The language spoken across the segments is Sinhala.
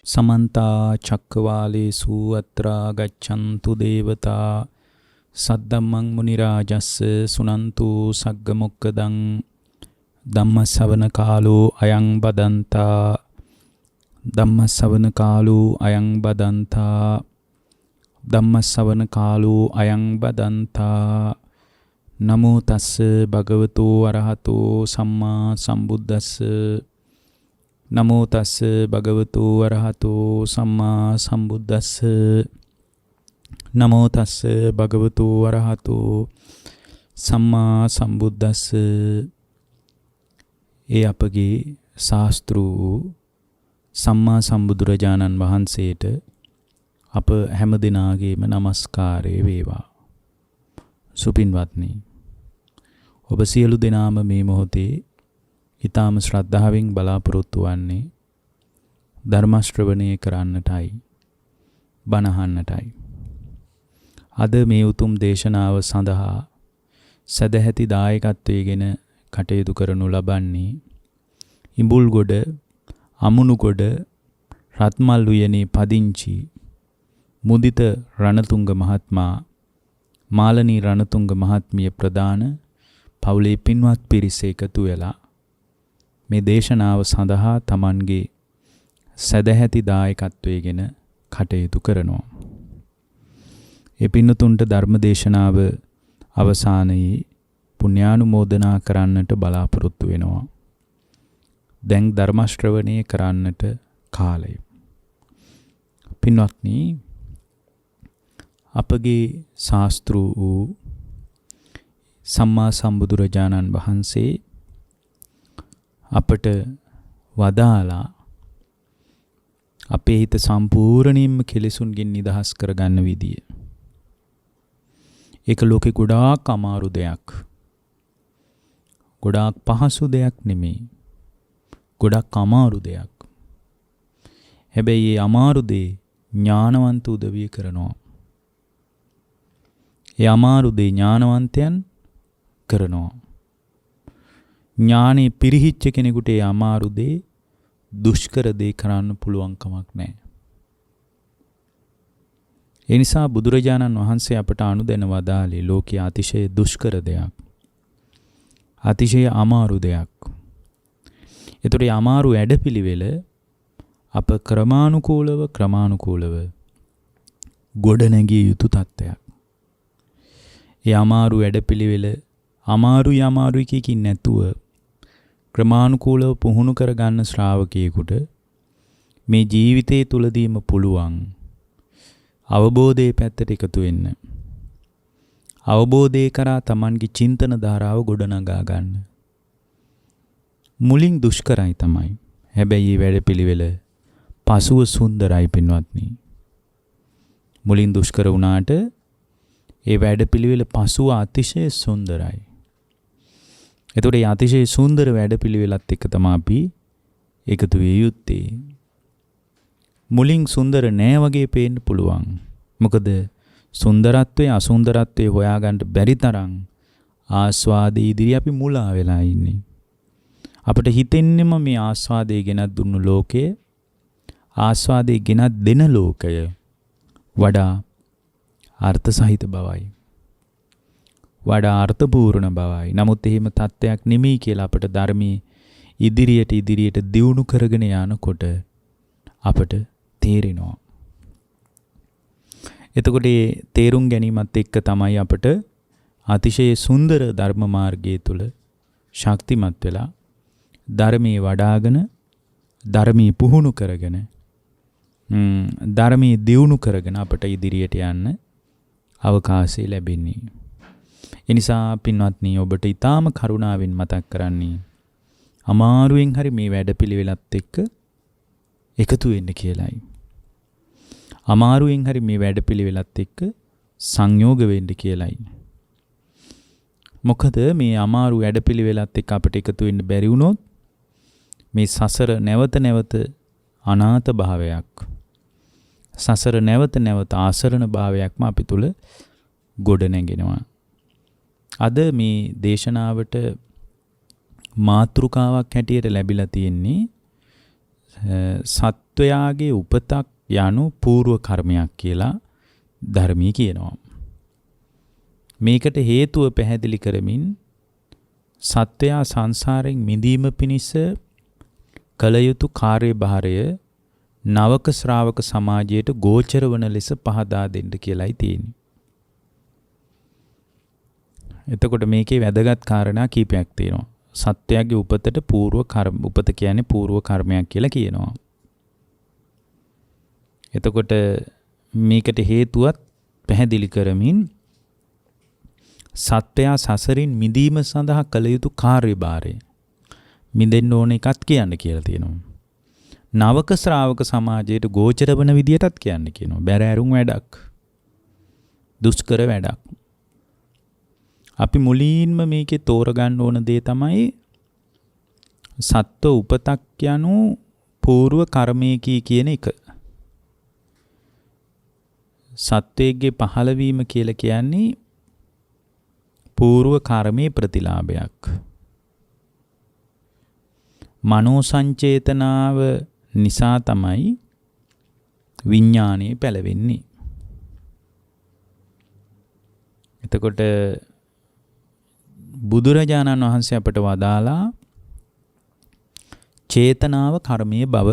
समन्ता चक्रवालेषु अत्रा गच्छन्तु देवता सद्धम्मं मुनिराजस्य सुनन्तु सग्गमुक्कदं धम्मश्रवण कालो अयं बदन्ता धम्मश्रवण कालो अयं बदन्ता धम्मश्रवण कालो अयं बदन्ता नमो तस्स भगवतो अरहतो सम्मा सम्बुद्धस्स नमो तस्स भगवतो अरहतो सम्मा सम्बुद्धस्स नमो तस्स भगवतो अरहतो सम्मा सम्बुद्धस्स ඒ අපගේ ශාස්ත්‍රු සම්මා සම්බුදුරජාණන් වහන්සේට අප හැම දිනාගේම নমස්කාරය වේවා. සුපින්වත්නි, ඔබ සියලු දෙනාම මේ මොහොතේ ඊටාම ශ්‍රද්ධාවෙන් බලාපොරොත්තු වන්නේ ධර්ම ශ්‍රවණය කරන්නටයි, බණ අහන්නටයි. අද මේ උතුම් දේශනාව සඳහා සදැහැති දායකත්වයෙන් කටයුතු කරනු ලබන්නේ ඉඹුල්ගොඩ අමුණුගොඩ රත්මල් උයනේ පදිංචි මුදිත රණතුංග මහත්මයා, මාලනී රණතුංග මහත්මිය ප්‍රදාන පවුලේ පින්වත් පිරිස එකතු වෙලා මේ දේශනාව සඳහා Tamanගේ සදැහැති දායකත්වයෙන් කටයුතු කරනවා. ඒ පින්නතුන්ට ධර්ම දේශනාව අවසානයේ පුණ්‍යානුමෝදනා කරන්නට බලාපොරොත්තු වෙනවා. දැන් ධර්ම ශ්‍රවණය කරන්නට කාලය. පින්වත්නි, අපගේ ශාස්ත්‍රු වූ සම්මා සම්බුදුරජාණන් වහන්සේ අපට වදාලා අපේ හිත සම්පූර්ණයෙන්ම කෙලෙසුන්ගෙන් නිදහස් කරගන්න විදිය. ඒක ලෝකේ ගොඩාක් අමාරු දෙයක්. ගොඩාක් පහසු දෙයක් නෙමෙයි. ගොඩක් අමාරු දෙයක්. හැබැයි මේ අමාරු දේ ඥානවන්ත උදවිය කරනවා. ඒ අමාරු දේ ඥානවන්තයන් කරනවා. ඥානෙ පිරිහිච්ච කෙනෙකුට ඒ අමාරු දේ දුෂ්කර දේ කරන්න පුළුවන් කමක් නැහැ. ඒ නිසා බුදුරජාණන් වහන්සේ අපට අනුදැන වදාළේ ලෝකයේ අතිශය දුෂ්කර දෙයක්. අතිශය අමාරු දෙයක්. ඒතර මේ අමාරු වැඩපිළිවෙල අප ක්‍රමානුකූලව ගොඩ නැගිය යුතු තත්ත්වයක්. ඒ අමාරු වැඩපිළිවෙල අමාරුයි කියකින් නැතුව ක්‍රමානුකූලව පුහුණු කරගන්න ශ්‍රාවකයෙකුට මේ ජීවිතයේ තුලදීම පුළුවන් අවබෝධයේ පැත්තට එකතු වෙන්න. අවබෝධය කරා Tamanගේ චින්තන ධාරාව ගොඩනගා ගන්න. මුලින් දුෂ්කරයි තමයි. හැබැයි මේ වැඩපිළිවෙල පසුව සුන්දරයි පින්වත්නි. මුලින් දුෂ්කර වුණාට ඒ වැඩපිළිවෙල පසුව අතිශය සුන්දරයි. ඒතකොට මේ අතිශය සුන්දර වැඩපිළිවෙලත් එක්ක තමයි අපි එකතු වෙ යුත්තේ. මුලින් සුන්දර නෑ වගේ පේන්න පුළුවන්. මොකද සුන්දරත්වයේ අසුන්දරත්වයේ හොයාගන්න බැරි තරම් ආස්වාදයේ ඉදිරිය අපි මුලා වෙලා ඉන්නේ. අපිට හිතෙන්නෙම මේ ආස්වාදයේ ගෙනත් දුන්නු ලෝකයේ ආස්වාදයේ ගෙනත් දෙන ලෝකය වඩා අර්ථ සහිත බවයි. වඩා අර්ථපූර්ණ බවයි. නමුත් එහෙම තත්ත්වයක් නෙමෙයි කියලා අපට ධර්මයේ ඉදිරියට දියුණු කරගෙන යනකොට අපට තේරෙනවා. එතකොට මේ තේරුම් ගැනීමත් එක්ක තමයි අපට අතිශය සුන්දර ධර්ම මාර්ගයේ තුල ශක්තිමත් වෙලා ධර්මයේ වඩාගෙන ධර්මයේ පුහුණු කරගෙන ධර්මයේ දියුණු කරගෙන අපට ඉදිරියට යන්න අවකාශය ලැබෙන්නේ. ඒ නිසා පින්වත්නි, ඔබට ඊටාම කරුණාවෙන් මතක් කරන්නේ අමාරුවෙන් හරි මේ වැඩපිළිවෙලත් එක්ක එකතු වෙන්න කියලායි. අමාරුවෙන් හරි මේ වැඩපිළිවෙලත් එක්ක සංයෝග වෙන්න කියලායි. මොකද මේ අමාරු වැඩපිළිවෙලත් එක්ක අපිට එකතු වෙන්න බැරි වුණොත් මේ සසර නැවත නැවත අනාථ භාවයක්, සසර නැවත නැවත ආසරණ භාවයක්ම අපි තුල ගොඩ නැගෙනවා. අද මේ දේශනාවට මාතෘකාවක් හැටියට ලැබිලා තියෙන්නේ සත්වයාගේ උපතක් යනු పూర్ව කර්මයක් කියලා ධර්මී කියනවා. මේකට හේතුව පැහැදිලි කරමින් සත්වයා සංසාරයෙන් මිදීම පිණිස කළ යුතු කාර්යභාරය නවක ශ්‍රාවක සමාජයට ගෝචර වන ලෙස පහදා දෙන්න කියලායි තියෙන්නේ. එතකොට මේකේ වැදගත් කාරණා කීපයක් තියෙනවා. සත්‍යයේ උපතට పూర్ව කර්ම, උපත කියන්නේ పూర్ව කර්මයක් කියලා කියනවා. එතකොට මේකට හේතුවත් පැහැදිලි කරමින් සත්‍යය සසරින් මිදීම සඳහා කළ යුතු කාර්යභාරය මිදෙන්න ඕන එකත් කියන්න කියලා තියෙනවා. නවක ශ්‍රාවක සමාජයට ගෝචර වන විදියටත් කියන්න කියනවා. බැරෑරුම් වැඩක්. දුෂ්කර වැඩක්. අපි මුලින්ම මේකේ තෝරගන්න ඕන දේ තමයි සත්ව උපතක් යනු పూర్ව කර්මයකී කියන එක. සත්වයේ පහළවීම කියලා කියන්නේ పూర్ව කර්මයේ ප්‍රතිලාභයක්. මනෝ සංචේතනාව නිසා තමයි විඥානය පැලවෙන්නේ. එතකොට බුදුරජාණන් වහන්සේ අපට වදාලා චේතනාව කර්මයේ බව.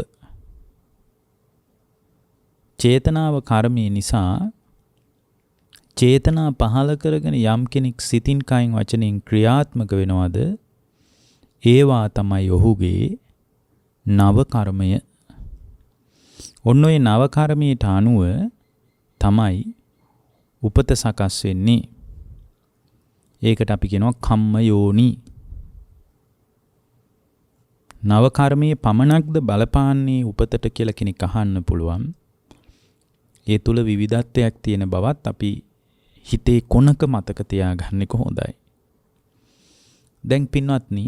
චේතනාව කර්මයේ නිසා චේතනා පහළ කරගෙන යම් කෙනෙක් සිතින් කයින් වචනෙන් ක්‍රියාත්මක වෙනවද ඒවා තමයි ඔහුගේ නව කර්මය. ඔන්න ඔය නව කර්මයට අනුව තමයි උපත සකස් වෙන්නේ. ඒකට අපි කියනවා කම්ම යෝනි. නව කර්මයේ පමණක්ද බලපාන්නේ උපතට කියලා කෙනෙක් අහන්න පුළුවන්. ඒ තුල විවිධත්වයක් තියෙන බවත් අපි හිතේ කොනක මතක තියාගන්න එක හොඳයි. දැන් පින්වත්නි,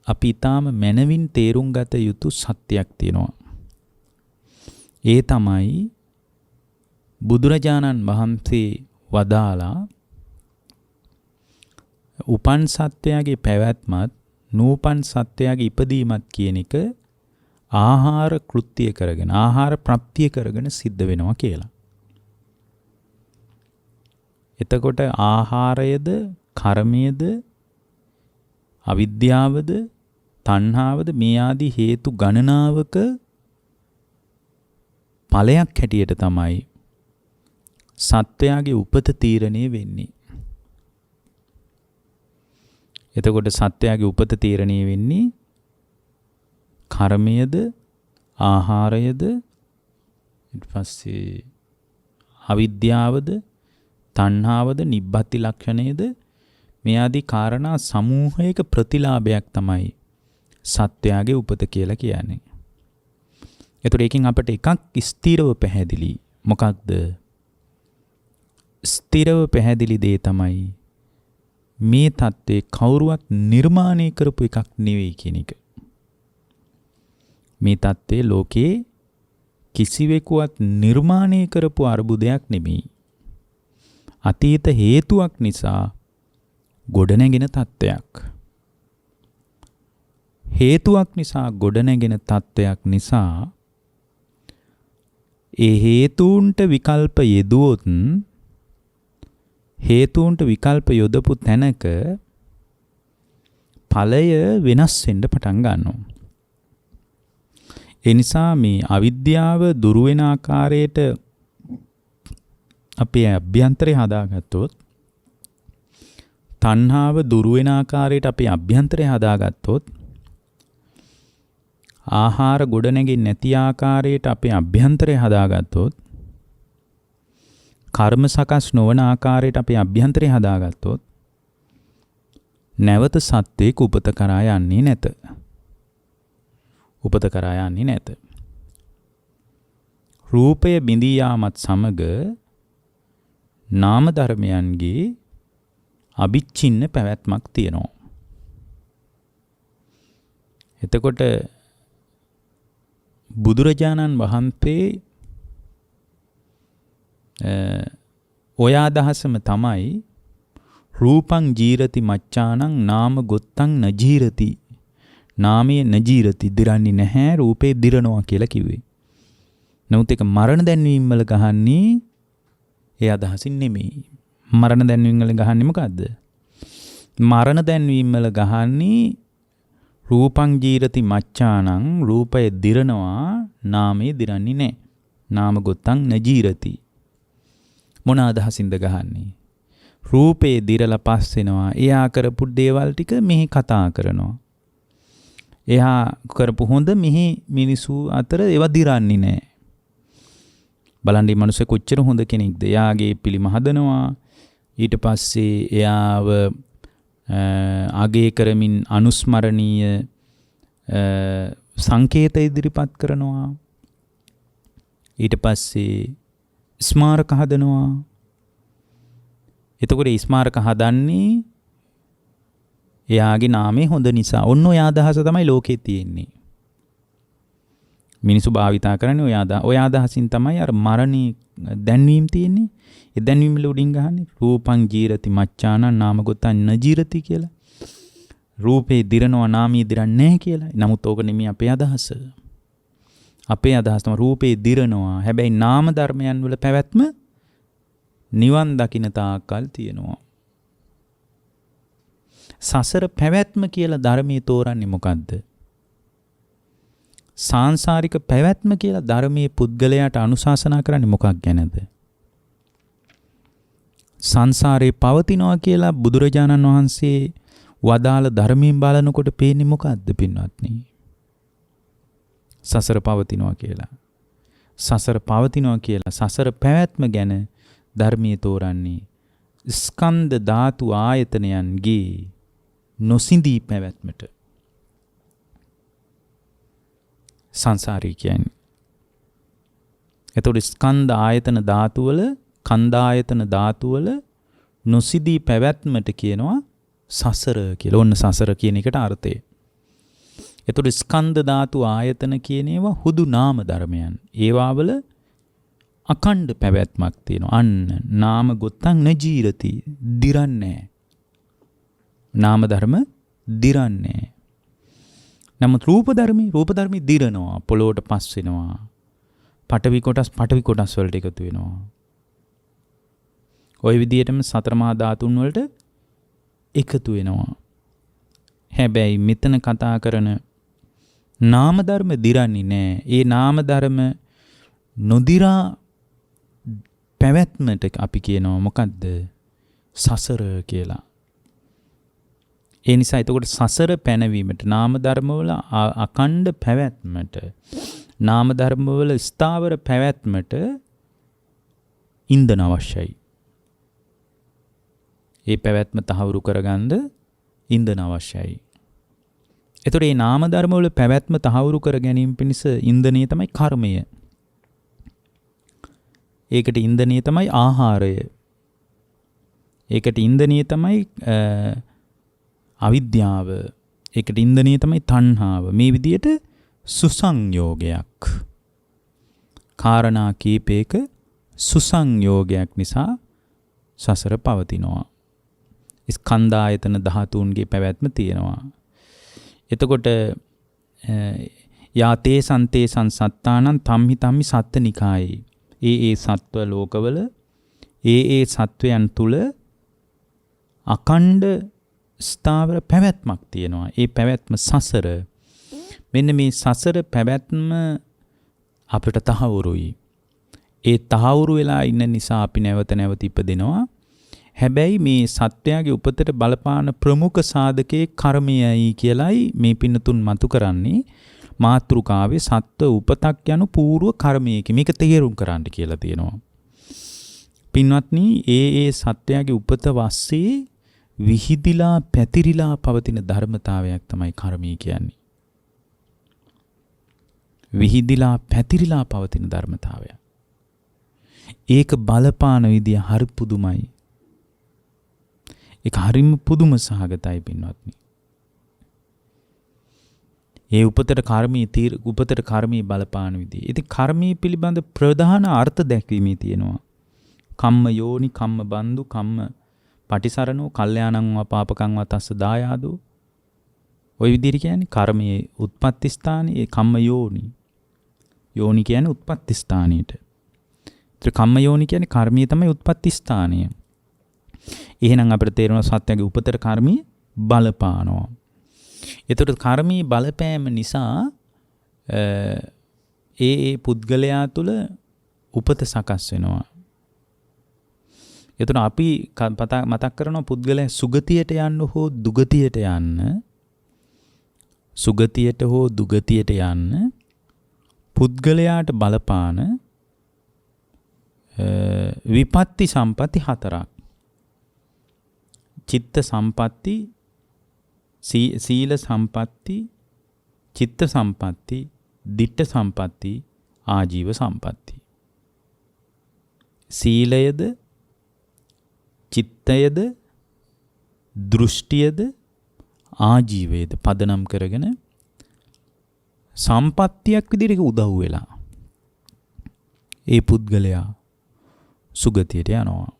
අපි ඊටාම මනවින් තේරුම් ගත යුතු සත්‍යයක් තියෙනවා. ඒ තමයි බුදුරජාණන් වහන්සේ වදාලා උපන් සත්වයාගේ පැවැත්මත් නූපන් සත්වයාගේ ඉපදීමත් කියන එක ආහාර කෘත්‍ය කරගෙන, ආහාර ප්‍රත්‍ය කරගෙන සිද්ධ වෙනවා කියලා. එතකොට ආහාරයද, කර්මයේද, අවිද්‍යාවද, තණ්හාවද මේ ආදී හේතු ගණනාවක ඵලයක් හැටියට තමයි සත්වයාගේ උපත තීරණය වෙන්නේ. එතකොට සත්වයාගේ උපත තීරණය වෙන්නේ කර්මයේද, ආහාරයේද, ඊට පස්සේ අවිද්‍යාවද, තණ්හාවද, නිබ්බති ලක්ෂණයේද මේ ආදී කාරණා සමූහයක ප්‍රතිලාභයක් තමයි සත්වයාගේ උපත කියලා කියන්නේ. එතකොට එකකින් අපිට එකක් ස්ථිරව පැහැදිලි. මොකක්ද? ස්ථිරව පැහැදිලි දේ තමයි මේ தත්ත්වේ කවුරුවත් නිර්මාණය කරපු එකක් නෙවෙයි කියන එක. මේ தත්ත්වේ ලෝකේ කිසිවෙකුවත් නිර්මාණය කරපු අරුබුදයක් නෙමෙයි. අතීත හේතුවක් නිසා ගොඩනැගෙන තත්ත්වයක්. හේතුවක් නිසා ගොඩනැගෙන තත්ත්වයක් නිසා ඒ හේතුන්ට විකල්ප යෙදුවොත්, හේතුන්ට විකල්ප යොදපු තැනක ඵලය වෙනස් වෙන්න පටන් ගන්නවා. ඒ නිසා මේ අවිද්‍යාව දුරු වෙන ආකාරයට අපේ අභ්‍යන්තරය හදාගත්තොත්, තණ්හාව දුරු වෙන ආකාරයට අපේ අභ්‍යන්තරය හදාගත්තොත්, ආහාර ගොඩනැගෙන්නේ නැති ආකාරයට අපේ අභ්‍යන්තරය හදාගත්තොත්, කර්ම සකස් නොවන ආකාරයට අපේ අභ්‍යන්තරය හදාගත්තොත්, නැවත සත්‍යයක උපත කරා යන්නේ නැත. උපත කරා යන්නේ නැත. රූපය බිඳී යාමත් සමග නාම ධර්මයන්ගේ අවිච්ඡින්න පැවැත්මක් තියෙනවා. එතකොට බුදුරජාණන් වහන්සේ ඔය අදහසම තමයි රූපං ජීරති මච්ඡානං නාම ගොත්තං නජීරති. නාමයේ නජීරති දිරන්නේ නැහැ රූපේ දිරනවා කියලා කිව්වේ. නමුත් ඒක මරණ දැන්වීම වල ගහන්නේ ඒ අදහසින් නෙමෙයි. මරණ දැන්වීම වල ගහන්නේ මොකද්ද? මරණ දැන්වීම වල ගහන්නේ රූපං ජීරති මච්ඡානං රූපය දිරනවා නාමයේ දිරන්නේ නැහැ. නාම ගොත්තං නජීරති. මොන අදහසින්ද ගහන්නේ? රූපේ දිරලා පස් වෙනවා. එයා කරපු දේවල් ටික මෙහි කතා කරනවා. එයා කරපු හොඳ මෙහි මිනිසු අතර ඒවා දිරන්නේ නැහැ. බලන්න මේ මිනිස්සු කොච්චර හොඳ කෙනෙක්ද. එයාගේ පිළිම හදනවා. ඊට පස්සේ එයාව අගය කරමින් අනුස්මරණීය සංකේත ඉදිරිපත් කරනවා. ඊට පස්සේ ස්මාරක හදනවා. එතකොට ස්මාරක හදන්නේ එයාගේ නාමය හොඳ නිසා. ඔන්න ඔය අදහස තමයි ලෝකේ තියෙන්නේ. මිනිසු භාවිතා කරන්නේ ඔය අදහසින් තමයි අර මරණී දැන්වීම තියෙන්නේ. ඒ දැන්වීම වල උඩින් ගහන්නේ රූපං ජීරති මච්ඡානං නාමගතං නජීරති කියලා. රූපේ දිරනවා නාමී දිරන්නේ නැහැ කියලා. නමුත් ඕක නෙමෙයි අපේ අදහස. අපේ අදහස තමයි රූපේ දිරනවා. හැබැයි නාම ධර්මයන් වල පැවැත්ම නිවන් දකින්න තාක්කල් තියෙනවා. සසර පැවැත්ම කියලා ධර්මයේ තෝරන්නේ මොකද්ද? සාංශාරික පැවැත්ම කියලා ධර්මයේ පුද්ගලයාට අනුශාසනා කරන්නේ මොකක් ගැනද? සංසාරේ පවතිනවා කියලා බුදුරජාණන් වහන්සේ වදාළ ධර්මයෙන් බලනකොට පේන්නේ මොකද්ද පින්වත්නි? සසර පවතිනවා කියලා. සසර පවතිනවා කියලා සසර පැවැත්ම ගැන ධර්මයේ තෝරන්නේ ස්කන්ධ ධාතු ආයතනයන්ගේ නොසිඳී පැවැත්මට. සංසාරී කියන්නේ. එතකොට ස්කන්ධ ආයතන ධාතු වල කන්දායතන ධාතු වල නොසිඳී පැවැත්මට කියනවා සසර කියලා. ඔන්න සසර කියන එකට අර්ථය. එතකොට ස්කන්ධ ධාතු ආයතන කියන ඒවා හුදු නාම ධර්මයන්. ඒවා වල අකණ්ඩ පැවැත්මක් තියෙනවා. අන්න නාම ගොත්තං නජීරති දිරන්නේ. නාම ධර්ම දිරන්නේ. නමුත් රූප ධර්මී දිරනවා. පොළොවට පස් වෙනවා. පඨවි කොටස් වලට එකතු වෙනවා. ওই විදිහටම සතර මහා ධාතුන් වලට එකතු වෙනවා. හැබැයි මෙතන කතා කරන නාම ධර්ම දිරන්නේ නැහැ. ඒ නාම ධර්ම නොදිරා පැවැත්මට අපි කියනවා මොකද්ද? සසර කියලා. ඒ නිසා එතකොට සසර පැනවීමට නාම ධර්මවල අකණ්ඩ පැවැත්මට නාම ධර්මවල ස්ථාවර පැවැත්මට ඉන්ධන අවශ්‍යයි. ඒ පැවැත්ම තහවුරු කරගන්න ඉන්ධන අවශ්‍යයි. එතකොට මේ නාම ධර්මවල පැවැත්ම තහවුරු කර ගැනීම පිණිස ඉන්ධනය තමයි කර්මය. ඒකට ඉන්ධනය තමයි ආහාරය. ඒකට ඉන්ධනය තමයි අවිද්‍යාව. ඒකට ඉන්ධනය තමයි තණ්හාව. මේ විදිහට සුසංයෝගයක්. කාරණා කීපයක සුසංයෝගයක් නිසා සසර පවතිනවා. ස්කන්ධායතන ධාතුන්ගේ පැවැත්ම තියෙනවා. එතකොට යාතේ සන්තේ සංසත්තානං තම්හි සත්තනිකායේ ඒ සත්ව ලෝකවල ඒ සත්වයන් තුල අකණ්ඩ ස්ථාවර පැවැත්මක් තියෙනවා. ඒ පැවැත්ම සසර. මෙන්න මේ සසර පැවැත්ම අපිට තහවුරුයි. ඒ තහවුරු වෙලා ඉන්න නිසා අපි නැවත ඉපදෙනවා. හැබැයි මේ සත්‍යයේ උපතට බලපාන ප්‍රමුඛ සාධකයේ කර්මයයි කියලයි මේ පින්නතුන් මතු කරන්නේ. මාතෘකාවේ සත්ව උපතක් යනු పూర్ව කර්මයක. මේක තේරුම් කරන්න කියලා තියෙනවා. පින්වත්නි, ඒ සත්‍යයේ උපත වස්සේ විහිදිලා පැතිරිලා පවතින ධර්මතාවයක් තමයි කර්මය කියන්නේ. විහිදිලා පැතිරිලා පවතින ධර්මතාවය. ඒක බලපාන විදිය හරි පුදුමයි. ඒක හරිම පුදුම සහගතයි පින්වත්නි. ඒ උපතට කර්මී බලපාන විදිය. ඉතින් කර්මී පිළිබඳ ප්‍රධාන අර්ථ දැක්වීමේ තියෙනවා. කම්ම යෝනි, කම්ම බන්දු, කම්ම පටිසරණෝ, කල්යාණං වා පාපකං වා තස්ස දායාදෝ. ওই විදිහට කියන්නේ කර්මයේ උත්පත්ති ස්ථානයේ කම්ම යෝනි. යෝනි කියන්නේ උත්පත්ති ස්ථානියට. ඒතර කම්ම යෝනි කියන්නේ කර්මයේ තමයි උත්පත්ති ස්ථානය. එහෙනම් අපිට තේරෙනවා සත්‍යයේ උපතර කර්මී බලපානවා. ඒතර කර්මී බලපෑම නිසා ඒ පුද්ගලයා තුළ උපත සකස් වෙනවා. එතන අපි මතක් කරනවා පුද්ගලයා සුගතියට යන්න හෝ දුගතියට යන්න සුගතියට හෝ දුගතියට යන්න පුද්ගලයාට බලපාන විපත්ති සම්පatti 4ක්. චිත්ත සම්පatti, සීල සම්පatti, චිත්ත සම්පatti, දිට්ඨ සම්පatti, ආජීව සම්පatti. සීලයද, චිත්තයද, දෘෂ්ටියද, ආජීවයද පදනම් කරගෙන සම්පත්තියක් විදිහට උදව් වෙලා ඒ පුද්ගලයා සුගතියට යනවා.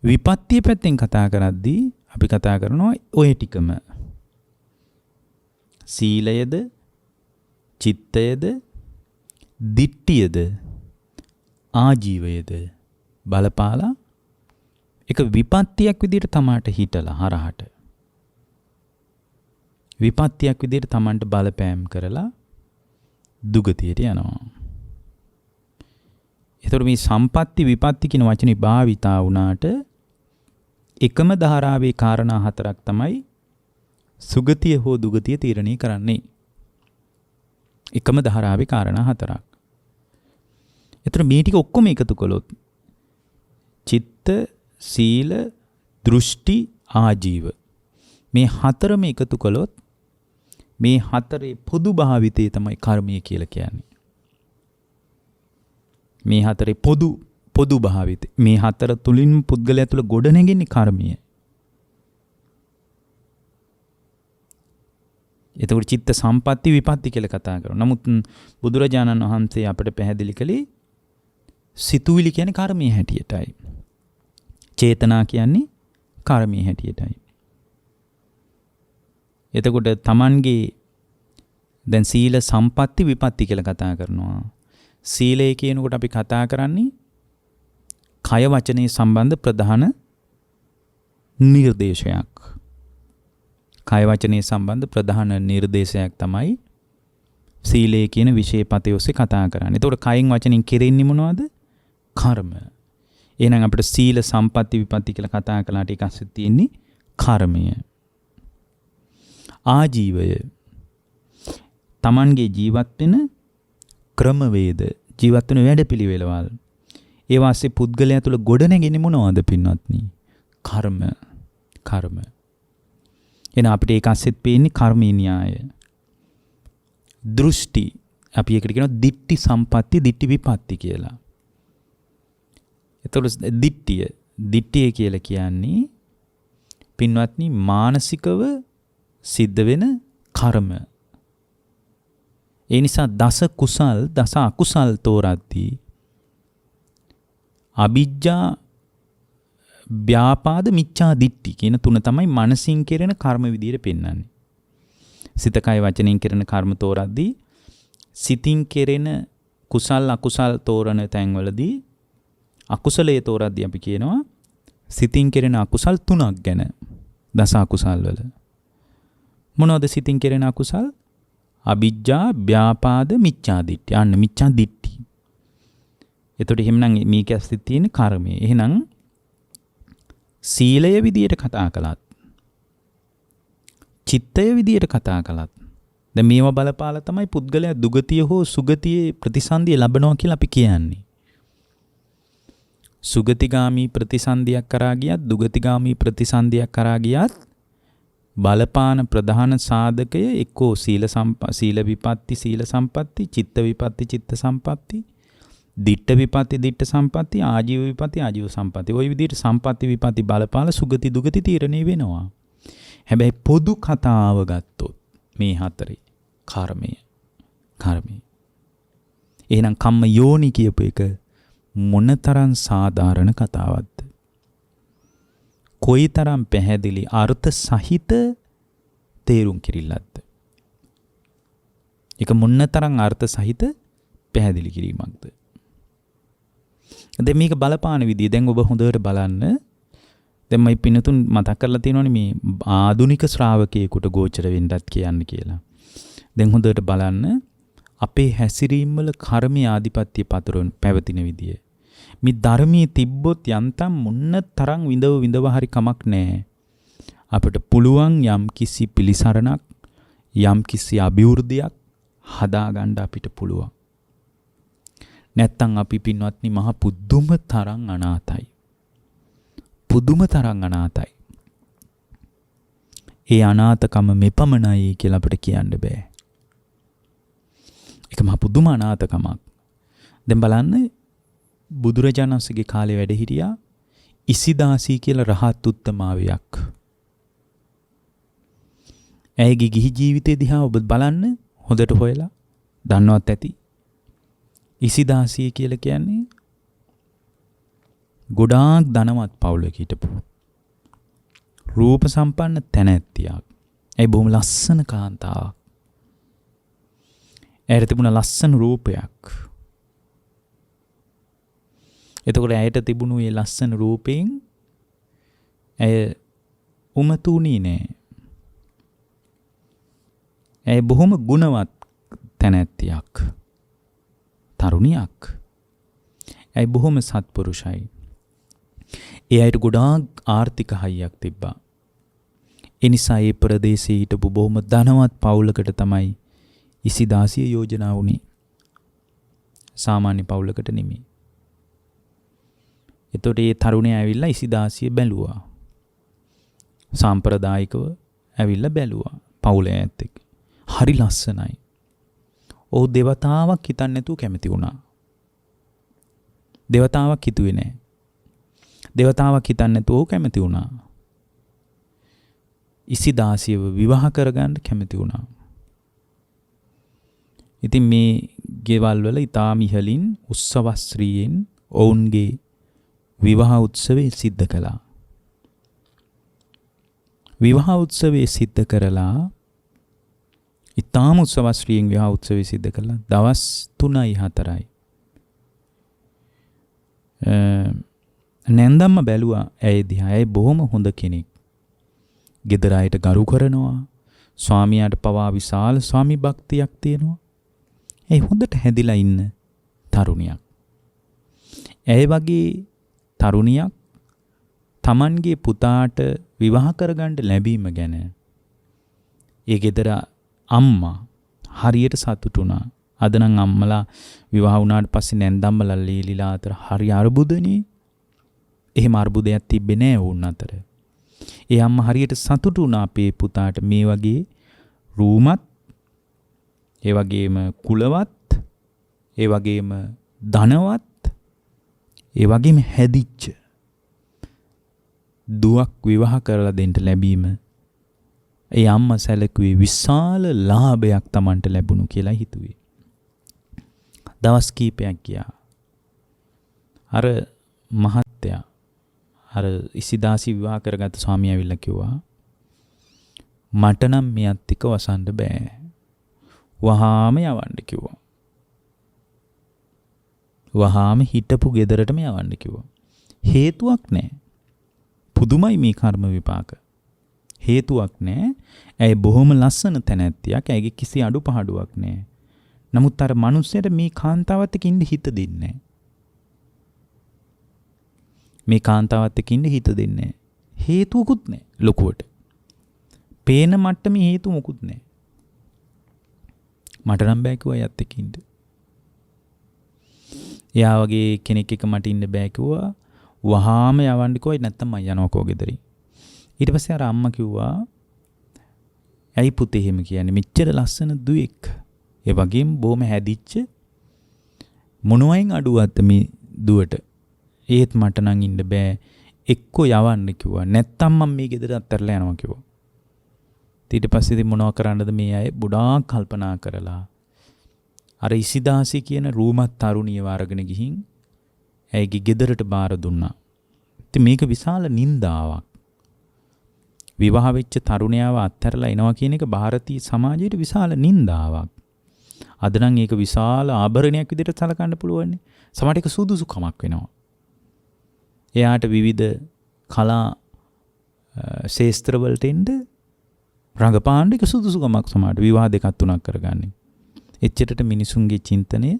විපත්තිය පැත්තෙන් කතා කරද්දී අපි කතා කරනවා ඔය ටිකම. සීලයද, චිත්තයද, දිට්ඨියද, ආජීවයද බලපාලා එක විපත්තියක් විදිහට තමාට හිටලා හරහට විපත්තියක් විදිහට තමන්ට බලපෑම් කරලා දුගතියට යනවා. ඒතකොට මේ සම්පatti විපත්ති කියන වචනේ භාවිතා වුණාට එකම ධාරාවේ කාරණා 4ක් තමයි සුගතිය හෝ දුගතිය තීරණය කරන්නේ. එකම ධාරාවේ කාරණා 4ක්. ඒතර මේ ටික ඔක්කොම එකතු කළොත් චිත්ත, සීල, දෘෂ්ටි, ආජීව මේ 4ම එකතු කළොත් මේ 4 පොදු භාවිතය තමයි කර්මය කියලා කියන්නේ. මේ 4 පොදු භාවිතය. මේ 4 තුලින් පුද්ගලයා තුළ ගොඩනැගෙන්නේ කර්මය. එතකොට චිත්ත සම්පatti විපatti කියලා කතා කරනවා. නමුත් බුදුරජාණන් වහන්සේ අපට පැහැදිලි කළේ සිතුවිලි කියන්නේ කර්මයේ හැටියටයි. චේතනා කියන්නේ කර්මයේ හැටියටයි. එතකොට තමන්ගේ දැන් සීල සම්පatti විපatti කියලා කතා කරනවා. සීලය කියනකොට අපි කතා කරන්නේ කය වචනේ සම්බන්ධ ප්‍රධාන නිර්දේශයක්. කය වචනේ සම්බන්ධ ප්‍රධාන නිර්දේශයක් තමයි සීලය කියන විශේෂපතේ ඔස්සේ කතා කරන්නේ. එතකොට කයින් වචනෙන් කෙරෙන්නේ මොනවද? කර්ම. එහෙනම් අපිට සීල සම්පatti විපatti කියලා කතා කළාට ඒක අස්සේ තියෙන්නේ කර්මය. ආජීවය තමන්ගේ ජීවත් වෙන ක්‍රමවේද, ජීවත් වෙන වැඩපිළිවෙළවල්. ඒ වාස්සේ පුද්ගලයා තුළ ගොඩනැගෙන්නේ මොනවද පින්වත්නි? කර්ම. එහෙනම් අපිට ඒක අස්සෙත් පේන්නේ කර්මී න්‍යාය. දෘෂ්ටි අපි ඒකට කියනවා දිට්ඨි සම්පatti, දිට්ඨි විපatti කියලා. එතකොට දිට්ඨිය කියලා කියන්නේ පින්වත්නි මානසිකව සිද්ධ වෙන කර්ම. ඒ නිසා දස කුසල් දස අකුසල් තෝරද්දී අවිජ්ජා, ව්‍යාපාද, මිච්ඡා දිට්ඨි කියන තුන තමයි මනසින් කෙරෙන කර්ම විදියට පෙන්වන්නේ. සිත කය වචනෙන් කෙරෙන කර්ම තෝරද්දී සිතින් කෙරෙන කුසල් අකුසල් තෝරන තැන්වලදී අකුසලයේ තෝරද්දී අපි කියනවා සිතින් කෙරෙන අකුසල් 3ක් ගැන. දස අකුසල් වල මොනවද සිතින් කෙරෙන අකුසල්? අවිජ්ජා, ව්‍යාපාද, මිච්ඡා දිට්ඨි. අන්න මිච්ඡා දිට්ඨි. එතකොට එහෙනම් මේක ඇස්ති තියෙන කර්මය. එහෙනම් සීලය විදියට කතා කළත්, චිත්තය විදියට කතා කළත් දැන් මේව බලපාලා තමයි පුද්ගලයා දුගතිය හෝ සුගතියේ ප්‍රතිසන්දිය ලබනවා කියලා අපි කියන්නේ. සුගතිගාමී ප්‍රතිසන්දියක් කරා ගියත්, දුගතිගාමී ප්‍රතිසන්දියක් කරා ගියත් බලපාන ප්‍රධාන සාධකය එක්කෝ සීල විපatti, සීල සම්පatti, චිත්ත විපatti, චිත්ත සම්පatti, දිට්ඨ විපatti, දිට්ඨ සම්පatti, ආජීව විපatti, ආජීව සම්පatti. ওই විදිහට සම්පatti විපatti බලපාලා සුගති දුගති තීරණය වෙනවා. හැබැයි පොදු කතාව ගත්තොත් මේ 4 කර්මය. එහෙනම් කම්ම යෝනි කියපු එක මොනතරම් සාධාරණ කතාවක්ද? කොයිතරම් පැහැදිලි අර්ථ සහිත තේරුම් කිරිල්ලක්ද? ඒක මොනතරම් අර්ථ සහිත පැහැදිලි කිරීමක්ද? දැන් මේක බලපාන විදිය දැන් ඔබ හොඳට බලන්න. දැන් මම පින්නතුන් මතක් කරලා තියෙනවනේ මේ ආදුනික ශ්‍රාවකයෙකුට ගෝචර වෙන්නත් කියන්නේ කියලා. දැන් හොඳට බලන්න අපේ හැසිරීම් වල කර්මයේ ආධිපත්‍ය පතරොන් පැවතින විදිය. මේ ධර්මයේ තිබ්බොත් යන්තම් මොන්න තරම් විඳව හරි කමක් නැහැ. අපිට පුළුවන් යම් කිසි පිළිසරණක් යම් කිසි අභිවෘද්ධියක් හදාගන්න අපිට පුළුවන්. නැත්තම් අපි පින්වත්නි මහ පුදුම තරම් අනාතයි. පුදුම තරම් අනාතයි. ඒ අනාතකම මෙපමණයි කියලා අපිට කියන්න බෑ. ඒක මහ පුදුම අනාතකමක්. දැන් බලන්න බුදුරජාණන් වහන්සේගේ කාලේ වැඩ හිටියා ඉසිදාසී කියලා රහත් උත්තමාවියක්. ඇයගේ ගිහි ජීවිතය දිහා ඔබ බලන්න හොඳට හොයලා දන්නවත් ඇති. ඉසිදාසී කියලා කියන්නේ ගොඩාක් ධනවත් පවුලක හිටපු රූප සම්පන්න තැනැත්තියක්. ඒ බොහොම ලස්සන කාන්තාවක්. ඇයට තිබුණ ලස්සන රූපයක්. එතකොට ඇයට තිබුණු මේ ලස්සන රූපයෙන් ඇය උමතුණී නෑ. ඇය බොහොම ගුණවත් තැනැත්තියක්. තරුණියක්. ඇය බොහොම සත්පුරුෂයි. ඒ අයට ගොඩාක් ආර්ථික හයියක් තිබ්බා. ඒ නිසා ඒ ප්‍රදේශයේ හිටපු බොහොම ධනවත් පවුලකට තමයි ඉසිදාසිය යෝජනා වුණේ. සාමාන්‍ය පවුලකට නෙමෙයි. එතකොට ඒ තරුණයා ඇවිල්ලා ඉසිදාසිය බැලුවා. සාම්ප්‍රදායිකව ඇවිල්ලා බැලුවා පවුලේ ඇත්ත එක්ක. හරි ලස්සනයි. ඔහු දෙවතාවක් හිතන්නේ නැතුව කැමති වුණා. දෙවතාවක් හිතුවේ නැහැ. දෙවතාවක් හිතන්නේ නැතුව ඔහු කැමති වුණා. ඉසිදාසියව විවාහ කරගන්න කැමති වුණා. ඉතින් මේ ගෙවල් වල ඊටාම ඉහලින් උත්සවශ්‍රීයෙන් ඔවුන්ගේ විවාහ උත්සවය සිද්ධ කළා. විවාහ උත්සවය සිද්ධ කරලා ඊටාම උත්සවශ්‍රීයෙන් විවාහ උත්සවය සිද්ධ කළා. දවස් 3යි 4යි. නැන්දම්ම බැලුවා ඇය දිහා. ඇය බොහොම හොඳ කෙනෙක්. ගෙදර අයට ගරු කරනවා. ස්වාමියාට පවා විශාල ස්වාමි භක්තියක් තියෙනවා. ඇයි හොඳට හැදිලා ඉන්න තරුණියක්. ඇය වගේ තරුණියක් Tamanගේ පුතාට විවාහ කරගන්න ලැබීම ගැන ඒ ගෙදර අම්මා හරියට සතුටු වුණා. අද නම් අම්මලා විවාහ වුණාට පස්සේ නැන්දම්මලා ලීලිලා අතර හරි අරුබුදනේ. එහෙම අරුබුදයක් තිබ්බේ නෑ වුන් අතර. ඒ අම්මා හරියට සතුටු වුණා අපේ පුතාට මේ වගේ රූමත් ඒ වගේම කුලවත්, ඒ වගේම ධනවත්, ඒ වගේම හැදිච්ච දුවක් විවාහ කරලා දෙන්න ලැබීම ඒ අම්මා සැලකුවේ විශාල ලාභයක් Tamanට ලැබුණු කියලා හිතුවේ. දවස් කීපයක් ගියා. අර මහත්තයා අර ඉසිදාසි විවාහ කරගත්ත ස්වාමියා ඇවිල්ලා කිව්වා මට නම් මෙයත් එක්ක වසන්න බෑ. වහාම යවන්න කිව්වා. වහාම හිටපු ගෙදරටම යවන්න කිව්වා. හේතුවක් නැහැ. පුදුමයි මේ කර්ම විපාක. හේතුවක් නැහැ. ඇයි බොහොම ලස්සන තැනැත්තියක්. ඇයිගේ කිසි අඩුපහඩුවක් නැහැ. නමුත් අර මිනිස්සුන්ට මේ කාන්තාවත් එක්ක ඉන්න හිත දෙන්නේ නැහැ. මේ කාන්තාවත් එක්ක ඉන්න හිත දෙන්නේ නැහැ. හේතුවකුත් නැහැ ලොකුවට. පේන මට්ටමේ හේතු මොකුත් නැහැ. මට නම් බෑ කිව්වා යත් එක්ක ඉන්න. එයා වගේ කෙනෙක් එක්ක මට ඉන්න බෑ කිව්වා. වහාම යවන්න කිව්වා. නැත්තම් මම යනවා කෝ ගෙදරින්. ඊට පස්සේ අර අම්මා කිව්වා ඇයි පුතේ එහෙම කියන්නේ? මෙච්චර ලස්සන දුවෙක්. ඒ වගේම බොහොම හැදිච්ච මොනවයින් අඩුවක්ද මේ දුවට? ඒත් මට නම් ඉන්න බෑ. එක්කෝ යවන්න කිව්වා. නැත්තම් මම මේ ගෙදර අත්හැරලා යනවා කිව්වා. ඊට පස්සේ ඉතින් මොනව කරන්නද මේ අය ගොඩාක් කල්පනා කරලා අර ඉසිදාසි කියන රූමත් තරුණියව අරගෙන ගිහින් ඇයිගේ ගෙදරට බාර දුන්නා. ඉතින් මේක විශාල නින්දාවක්. විවාහ වෙච්ච තරුණයාව අත්හැරලා එනවා කියන එක ಭಾರತೀಯ සමාජයේ විශාල නින්දාවක්. අද නම් ඒක විශාල ආභරණයක් විදිහට සලකන්න පුළුවන්. සමහරට ඒක සුදුසුකමක් වෙනවා. එයාට විවිධ කලා ශාස්ත්‍ර වලට එන්න රංගපාන්න එක සුදුසුකමක් සමහරට විවාහ දෙකක් තුනක් කරගන්නේ. එච්චරට මිනිසුන්ගේ චින්තනය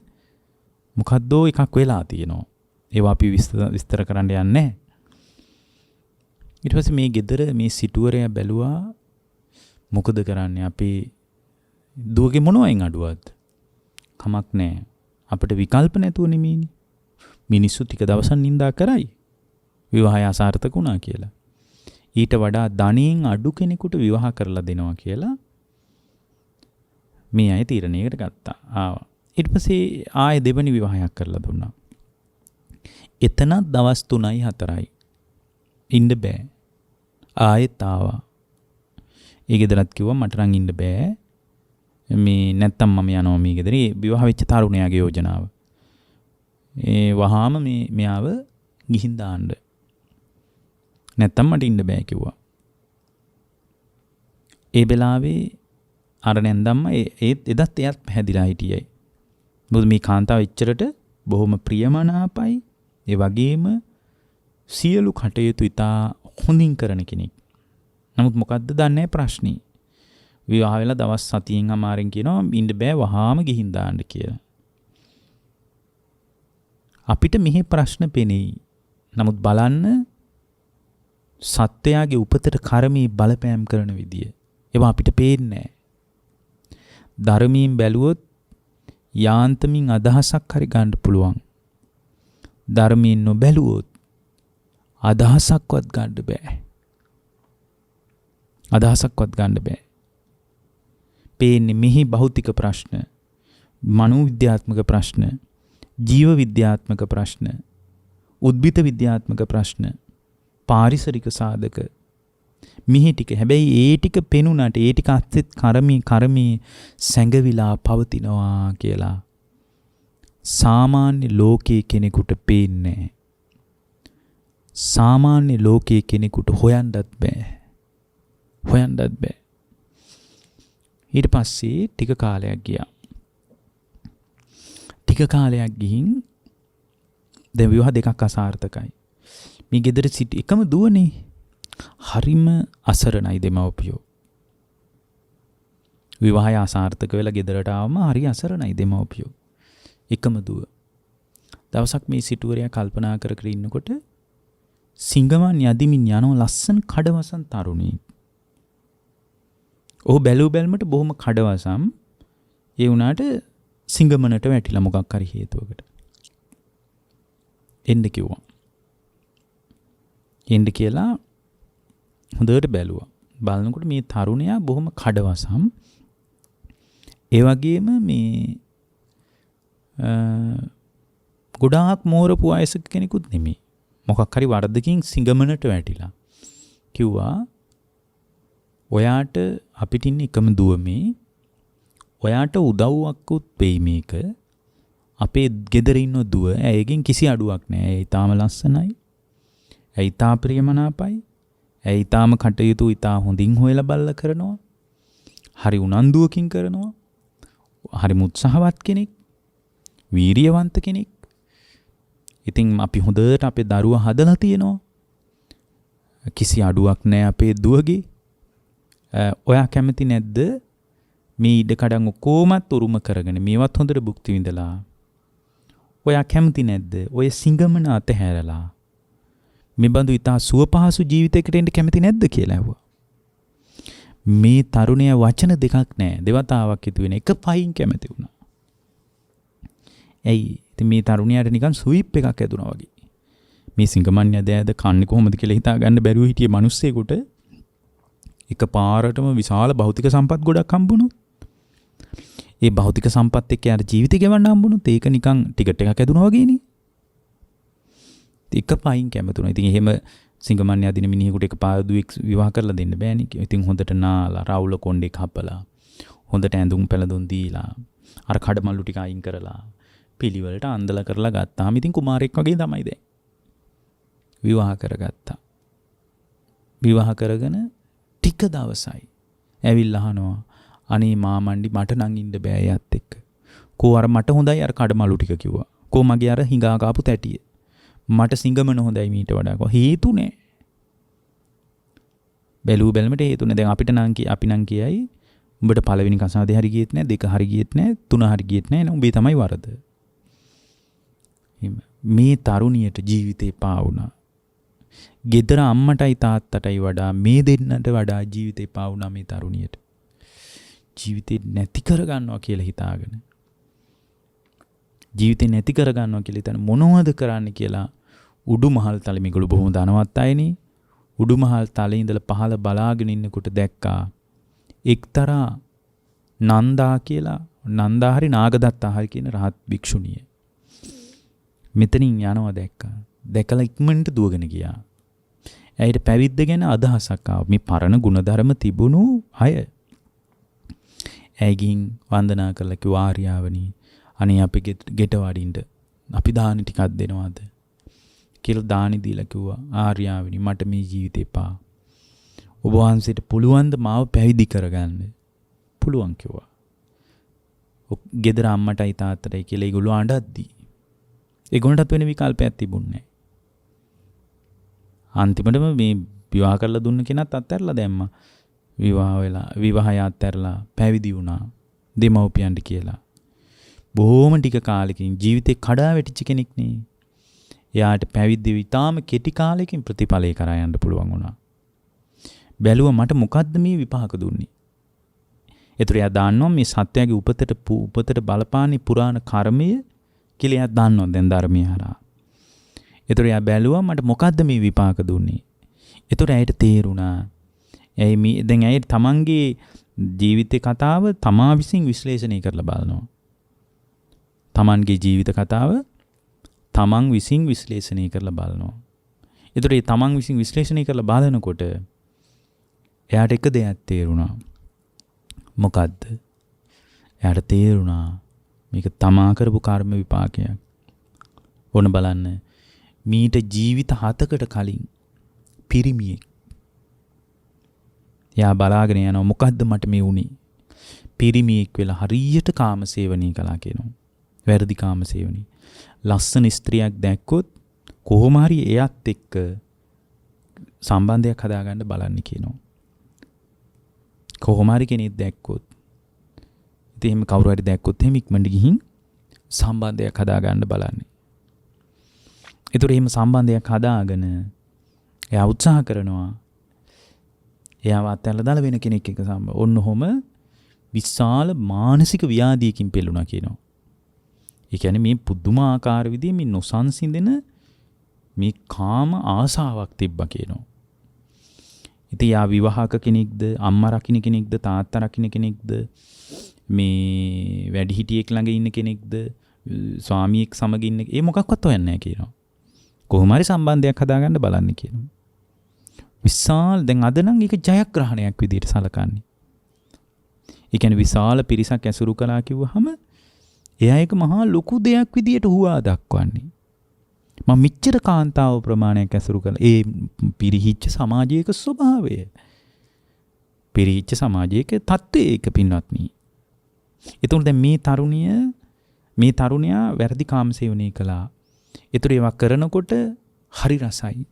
මොකද්දෝ එකක් වෙලා තියෙනවා. ඒවා අපි විස්තර කරන්න යන්නේ නැහැ. ඊට පස්සේ මේ ගෙදර මේ සිටුවරයා බැලුවා මොකද කරන්නේ අපේ දුවගේ මොනවයින් අඩුවක්ද? කමක් නැහැ. අපිට විකල්ප නැතුව නෙමෙයිනේ. මිනිස්සු ටික දවසක් නින්දා කරයි. විවාහය අසාර්ථක වුණා කියලා. ඊට වඩා ධනියෙන් අඩු කෙනෙකුට විවාහ කරලා දෙනවා කියලා මේ අය තීරණයකට ගත්තා. ආවා. ඊට පස්සේ ආයෙ දෙවෙනි විවාහයක් කරලා දුන්නා. එතනත් දවස් 3යි 4යි ඉන්න බෑ. ආයෙත් ආවා. ඒ ගෙදරත් කිව්වා මට නම් ඉන්න බෑ. මේ නැත්තම් මම යනවා මේ ගෙදර. ඒ විවාහ වෙච්ච තරුණයාගේ යෝජනාව. ඒ වහාම මෙයාව ගිහින් දාන්න. නැත්තම් මට ඉන්න බෑ කිව්වා. ඒ වෙලාවේ අර නැන්දම්ම එදත් එයත් පැහැදිලා හිටියයි. මොකද මේ කාන්තාව එච්චරට බොහොම ප්‍රියමනාපයි. ඒ වගේම සියලු කටයුතු ඉතා හොඳින් කරන කෙනෙක්. නමුත් මොකද්ද දන්නේ ප්‍රශ්නේ. විවාහ වෙලා දවස් 7න් අමාරෙන් කියනවා ඉන්න බෑ වහාම ගිහින් දාන්න කියලා. අපිට මෙහි ප්‍රශ්න පෙනෙයි. නමුත් බලන්න සත්‍යයේ උපතට කර්මී බලපෑම් කරන විදිය. ඒවා අපිට පේන්නේ නැහැ. ධර්මයෙන් බැලුවොත් යාන්තමින් අදහසක් හරි ගන්න පුළුවන්. ධර්මයෙන් නොබැලුවොත් අදහසක්වත් ගන්න බෑ. අදහසක්වත් ගන්න බෑ. පේන්නේ මෙහි භෞතික ප්‍රශ්න, මනෝවිද්‍යාත්මක ප්‍රශ්න, ජීව විද්‍යාත්මක ප්‍රශ්න, උද්භිද විද්‍යාත්මක ප්‍රශ්න, පාරිසරික සාධක මිහි ටික. හැබැයි ඒ ටික පෙනුනට ඒ ටික අත්‍යත් කර්මී සැඟවිලා පවතිනවා කියලා සාමාන්‍ය ලෝකයේ කෙනෙකුට පේන්නේ නැහැ. සාමාන්‍ය ලෝකයේ කෙනෙකුට හොයන්නත් බෑ. ඊට පස්සේ ටික කාලයක් ගියා. ටික කාලයක් ගිහින් දැන් විවාහ දෙකක් අසාර්ථකයි. මේ ගෙදර සිටි එකම දුවනේ හරිම අසරණයි දෙමව්පියෝ. විවාහය අසාර්ථක වෙලා ගෙදරට ආවම හරි අසරණයි දෙමව්පියෝ. එකම දුව. දවසක් මේ සිටුවරයා කල්පනා කර ඉන්නකොට සිංගමන් යදිමින් යන ලස්සන කඩවසන් තරුණී. ඔහු බැලූ බැල්මට බොහොම කඩවසම්. ඒ වුණාට සිංගමනට වැටිලා මොකක් හරි හේතුවකට. එන්න කිව්වා. එන්න කියලා හොඳට බැලුවා. බලනකොට මේ තරුණයා බොහොම කඩවසම්. ඒ වගේම මේ ගොඩාක් මෝරපු වයසක කෙනෙකුත් නෙමෙයි. මොකක් හරි වරදකින් සිංගමනට වැටිලා. කිව්වා ඔයාට අපිට ඉන්න එකම දුවමේ ඔයාට උදව්වක්කුත් වෙයි මේක. අපේ ගෙදර ඉන්න දුව ඇයගෙන් කිසි අඩුවක් නැහැ. ඇය ඊටාම ලස්සනයි. ඇය ඊටා ප්‍රියමනාපයි. ඇය ඊටාම කටයුතු ඊටා හොඳින් හොයලා බලලා කරනවා. හරි උනන්දුවකින් කරනවා. හරි උත්සාහවත් කෙනෙක්. වීරියවන්ත කෙනෙක්. ඉතින් අපි හොඳට අපේ දරුවා හදලා තියෙනවා. කිසි අඩුවක් නැහැ අපේ දුවගේ. ඔයා කැමති නැද්ද මේ ඉඩ කඩන් ඔක්කොමත් උරුම කරගෙන මේවත් හොඳට භුක්ති විඳලා ඔයා කැමති නැද්ද ඔය සිංගමන අතහැරලා මේ බඳු ඉතා සුවපහසු ජීවිතයකට එන්න කැමති නැද්ද කියලා ඇහුවා. මේ තරුණයා වචන දෙකක් නැහැ දෙවතාවක් හිතුවේ එක පයින් කැමති වුණා. ඇයි ඉතින් මේ තරුණයාට නිකන් ස්විප් එකක් ඇදුණා වගේ. මේ සිංගමන්‍ය දැයද කන්නේ කොහොමද කියලා හිතා ගන්න බැරුව හිටියේ මිනිස්සෙකුට එක පාරටම විශාල භෞතික සම්පත් ගොඩක් හම්බුණොත් ඒ භෞතික සම්පත් එක්ක යාර ජීවිතය ගෙවන්න හම්බුණොත් ඒක නිකන් ටිකට් එකක් ඇදුණා වගේනේ. එක පයින් කැමතුණා. ඉතින් එහෙම සිංගමන්‍ය අදින මිනිහෙකුට එක පාර දුවෙක් විවාහ කරලා දෙන්න බෑනේ. ඉතින් හොඳට නාලා රවුල කොණ්ඩේ කපලා හොඳට ඇඳුම් පැළඳුම් දීලා අර කඩමල්ලු ටික අයින් කරලා පිළිවෙලට අන්දලා කරලා ගත්තාම ඉතින් කුමාරයෙක් වගේ තමයි දැන්. විවාහ කරගත්තා. විවාහ කරගෙන ටික දවසයි ඇවිල්ලා අහනවා අනේ මාමණ්ඩි මට නම් ඉන්න බෑ එයත් එක්ක. කෝ අර මට හොඳයි අර කඩමලු ටික කිව්වා. කෝ මගේ අර හිඟා කාපු තැටිය. මට සිංගමන හොඳයි මීට වඩා. කෝ හේතු නෑ. බැලුව බැලමට හේතු නෑ. දැන් අපිට නම් අපි නම් කියයි උඹට පළවෙනි කසාදේ හරි ගියෙත් නෑ, දෙක හරි ගියෙත් නෑ, තුන හරි ගියෙත් නෑ. උඹේ තමයි වරද. මේ තරුණියට ජීවිතේ පා වුණා. ගෙදර අම්මටයි තාත්තටයි වඩා මේ දෙන්නට වඩා ජීවිතේ පා වුණා මේ තරුණියට. ජීවිතේ නැති කරගන්නවා කියලා හිතාගෙන. ජීවිතේ නැති කරගන්නවා කියලා හිතන මොනවද කරන්න කියලා උඩුමහල් තලෙ මේගොල්ලෝ බොහොම ධනවත් අයනේ. උඩුමහල් තලේ ඉඳලා පහළ බලාගෙන ඉන්නකොට දැක්කා එක්තරා නන්දා කියලා නන්දා හරි නාගදත්තා හරි කියන රහත් භික්ෂුණිය. මෙතනින් යනවා දැක්කා. දැකලා ඉක්මනට දුවගෙන ගියා. ඇයිට පැවිද්ද ගැන අදහසක් ආවා. මේ පරණ ගුණධර්ම තිබුණු අය. ඇයිගින් වන්දනා කරලා කිව්වා ආර්යාවනි අනේ අපි ගෙට වඩින්න අපි දානි ටිකක් දෙනවද කියලා දානි දීලා කිව්වා ආර්යාවනි මට මේ ජීවිතේ පා. ඔබ වහන්සේට පුළුවන් ද මාව පැවිදි කරගන්න? පුළුවන් කිව්වා. ගෙදර අම්මටයි තාත්තටයි කියලා ඒගොල්ලෝ අඬද්දි. ඒගොල්ලන්ටත් වෙන විකල්පයක් තිබුණේ නැහැ. අන්තිමටම මේ විවාහ කරලා දුන්න කෙනත් අත්හැරලා දැම්මා. විවාහය අත්හැරලා පැවිදි වුණා දෙමව්පියන්ට කියලා. බොහොම ටික කාලෙකින් ජීවිතේ කඩා වැටිච්ච කෙනෙක් නේ. එයාට පැවිදි විතාම කෙටි කාලෙකින් ප්‍රතිඵලය කරා යන්න පුළුවන් වුණා. බැලුවා මට මොකද්ද මේ විපාක දුන්නේ? ඒතර එයා දන්නවා මේ සත්‍යයේ උපතට බලපානි පුරාණ කර්මය කියලා එයා දන්නවා දැන් ධර්මය හරහා. ඒතර එයා බැලුවා මට මොකද්ද මේ විපාක දුන්නේ? ඒතර ඇයට තේරුණා ඇයි මේ දැන් ඇයි තමන්ගේ ජීවිතේ කතාව තමා විසින් විශ්ලේෂණය කරලා බලනවා. තමන්ගේ ජීවිත කතාව තමන් විසින් විශ්ලේෂණය කරලා බලනවා. ඒතර ඒ තමන් විසින් විශ්ලේෂණය කරලා බලනකොට එයාට එක දෙයක් තේරුණා. මොකද්ද? එයාට තේරුණා මේක තමා කරපු කර්ම විපාකයක්. ඕන බලන්න මීට ජීවිත 7කට කලින් පිරිමියෙක් එයා බලාගෙන යනවා මොකද්ද මට මේ වුනේ? පිරිමියෙක් වෙලා හරියට කාමසේවණී කළා කියනවා. වැරදි කාමසේවණී. ලස්සන ස්ත්‍රියක් දැක්කොත් කොහොම හරි එයත් එක්ක සම්බන්ධයක් හදාගන්න බලන්න කියනවා. කොහොම හරි කෙනෙක් දැක්කොත් ඉතින් එහෙම කවුරු හරි දැක්කොත් එහෙම ඉක්මනට ගිහින් සම්බන්ධයක් හදාගන්න බලන්නේ. ඒතර එහෙම සම්බන්ධයක් හදාගෙන එයා උත්සාහ කරනවා. එයාව අත්හැරලා දාලා වෙන කෙනෙක් එක්ක සම්බන්ධ. ඔන්න ඔහොම විශාල මානසික ව්‍යාධියකින් පෙළුණා කියනවා. ඒ කියන්නේ මේ පුදුමාකාර විදිහේ මේ නොසන්සිඳෙන මේ කාම ආසාවක් තිබ්බා කියනවා. ඉතින් යා විවාහක කෙනෙක්ද, අම්මා රකින්න කෙනෙක්ද, තාත්තා රකින්න කෙනෙක්ද, මේ වැඩිහිටියෙක් ළඟ ඉන්න කෙනෙක්ද, ස්වාමියෙක් සමග ඉන්න ඒ මොකක්වත් හොයන්නේ නැහැ කියනවා. කොහොම හරි සම්බන්ධයක් හදාගන්න බලන්න කියනවා. විශාල දැන් අද නම් ඒක ජයග්‍රහණයක් විදිහට සලකන්නේ. ඒ කියන්නේ විශාල පිරිසක් ඇසුරු කළා කිව්වහම එයා ඒක මහා ලොකු දෙයක් විදිහට හුවා දක්වන්නේ. මම මෙච්චර කාන්තාව ප්‍රමාණයක් ඇසුරු කළා. ඒ පිරිහිච්ච සමාජයක ස්වභාවය. පිරිහිච්ච සමාජයක තත්ත්වය ඒක පින්වත්නි. ඒතකොට දැන් මේ තරුණයා වැරදි කාමසේවනය කළා. ඒතර ඒවා කරනකොට හරි රසයි.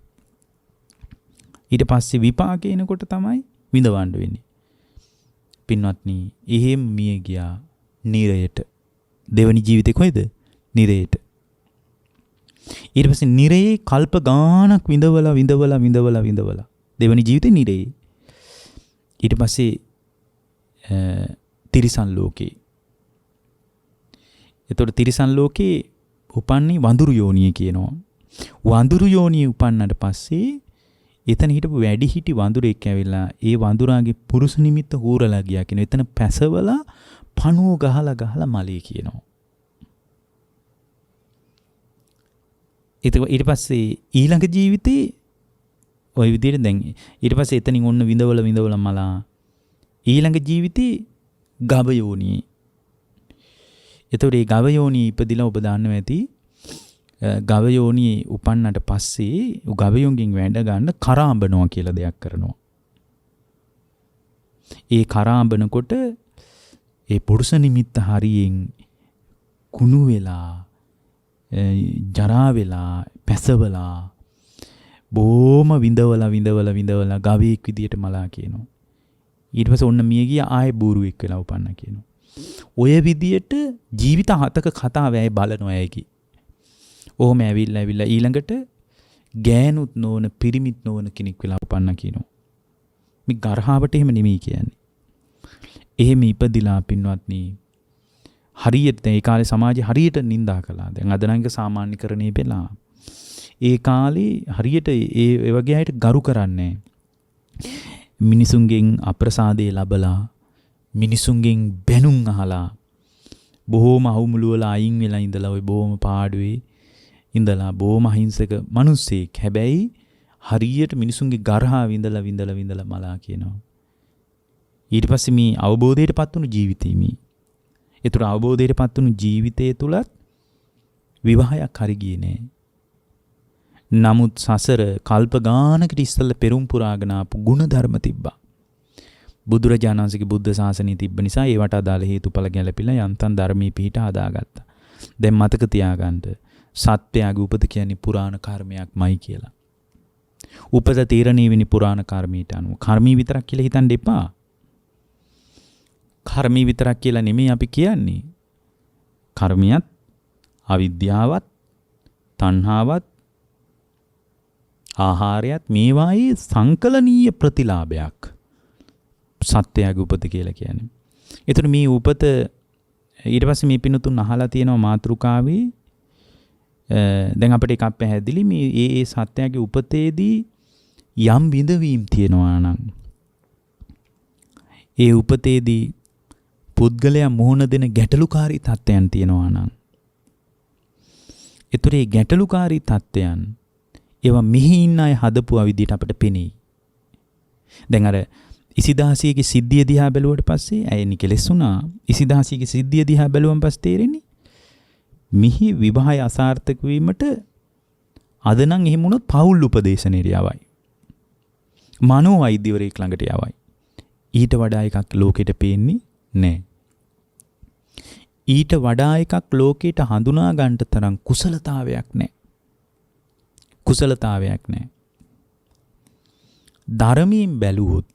ඊට පස්සේ විපාක එනකොට තමයි විඳවන්න වෙන්නේ. පින්වත්නි, එහෙම මිය ගියා නිරයට. දෙවනි ජීවිතේ කොයිද? නිරයට. ඊට පස්සේ නිරයේ කල්ප ගානක් විඳවලා දෙවනි ජීවිතේ නිරයේ. ඊට පස්සේ තිරිසන් ලෝකේ. එතකොට තිරිසන් ලෝකේ උපන්නේ වඳුරු යෝනිය කියනවා. වඳුරු යෝනිය උපන්නට පස්සේ එතන හිටපු වැඩි හිටි වඳුරෙක් ඇවිල්ලා ඒ වඳුරාගේ පුරුෂ නිමිත්ත හූරලා ගියා කියන. එතන පැසවලා පණුව ගහලා මලේ කියනවා. ඊට පස්සේ ඊළඟ ජීවිතේ ওই විදිහට දැන් ඊට පස්සේ එතනින් ඔන්න විඳවල මලා ඊළඟ ජීවිතේ ගව යෝනියේ. එතකොට මේ ගව යෝනියේ ඉපදිලා ඔබ දන්නවා ඇති ගව යෝනියේ උපන්නට පස්සේ ගව යෝනියෙන් වැඩ ගන්න කරාඹනවා කියලා දෙයක් කරනවා. ඒ කරාඹනකොට ඒ පුරුෂ නිමිත්ත හරියෙන් කුණු වෙලා ජරා වෙලා පැසවලා බොහොම විඳවලා ගවයෙක් විදියට මලා කියනවා. ඊට පස්සේ ඔන්න මිය ගියා ආයේ බූරුවෙක් වෙලා උපන්න කියනවා. ඔය විදියට ජීවිත 7ක කතාව ඇයි බලනවා ඇයි. ඔහොම ඇවිල්ලා ඊළඟට ගෑනුත් නොවන පිරිමිත් නොවන කෙනෙක් වෙලා උපන්න කියනවා. මේ ගර්හාවට එහෙම නෙමෙයි කියන්නේ. එහෙම ඉපදිලා පින්වත්නි හරියට ඒ කාලේ සමාජය හරියට නිඳා කළා. දැන් අද නම් සාමාන්‍යකරණේ වෙලා. ඒ කාලේ හරියට ඒ වගේ අයට ගරු කරන්නේ මිනිසුන්ගෙන් අප්‍රසාදේ ලැබලා මිනිසුන්ගෙන් බැනුම් අහලා බොහෝම අහුමුළු වල අයින් වෙලා ඉඳලා ওই බොහොම පාඩුවේ ඉඳලා බොහොම අහිංසක මිනිස්සෙක්. හැබැයි හරියට මිනිසුන්ගේ ගරහා විඳලා මලා කියනවා. ඊට පස්සේ මේ අවබෝධයටපත් වුණු ජීවිතේ මේ. ඒතර අවබෝධයටපත් වුණු ජීවිතය තුලත් විවාහයක් හරි ගියේ නෑ. නමුත් සසර කල්ප ගානකට ඉස්සෙල්ලා පෙරම් පුරාගෙන ආපු ගුණධර්ම තිබ්බා. බුදුරජාණන් වහන්සේගේ බුද්ධ ශාසනය තිබ්බ නිසා ඒවට අදාළ හේතුඵල ගැලපිලා යන්තම් ධර්මී පිහිට හදාගත්තා. දැන් මතක තියාගන්න සත්‍යයේ උපත කියන්නේ පුරාණ කර්මයක්මයි කියලා. උපත තීරණය වෙන්නේ පුරාණ කර්මයට අනුව. කර්මී විතරක් කියලා හිතන්න එපා. කර්මී විතරක් කියලා නෙමෙයි අපි කියන්නේ. කර්මියත් අවිද්‍යාවත් තණ්හාවත් ආහාරයත් මේවායේ සංකලනීය ප්‍රතිලාභයක්. සත්‍යයේ උපත කියලා කියන්නේ. ඒතර මේ උපත ඊට පස්සේ මේ පිනුතුන් අහලා තියෙනවා මාතෘකාවේ දැන් අපිට එකක් පැහැදිලි මේ ඒ සත්‍යයේ උපතේදී යම් විඳවීම් තියෙනවා නම් ඒ උපතේදී පුද්ගලයා මුහුණ දෙන ගැටලුකාරී තත්ත්වයන් තියෙනවා නම් ඒතර ඒ ගැටලුකාරී තත්ත්වයන් ඒවා මෙහි ඉන්න අය හදපුවා විදිහට අපිට පෙනෙයි. දැන් අර ඉසිදාසියගේ සිද්ධිය දිහා බැලුවට පස්සේ ඇය නිකලෙස් වුණා. ඉසිදාසියගේ සිද්ධිය දිහා බැලුවම පස්සේ තේරෙන්නේ මිහි විවාහය අසාර්ථක වීමට අද නම් එහෙම වුණොත් පෞල් උපදේශනයට යවයි. මනෝ වෛද්‍යවරයෙක් ළඟට යවයි. ඊට වඩා එකක් ලෝකෙට පේන්නේ නැහැ. ඊට වඩා එකක් ලෝකෙට හඳුනා ගන්නට තරම් කුසලතාවයක් නැහැ. කුසලතාවයක් නැහැ. ධර්මයෙන් බැලුවොත්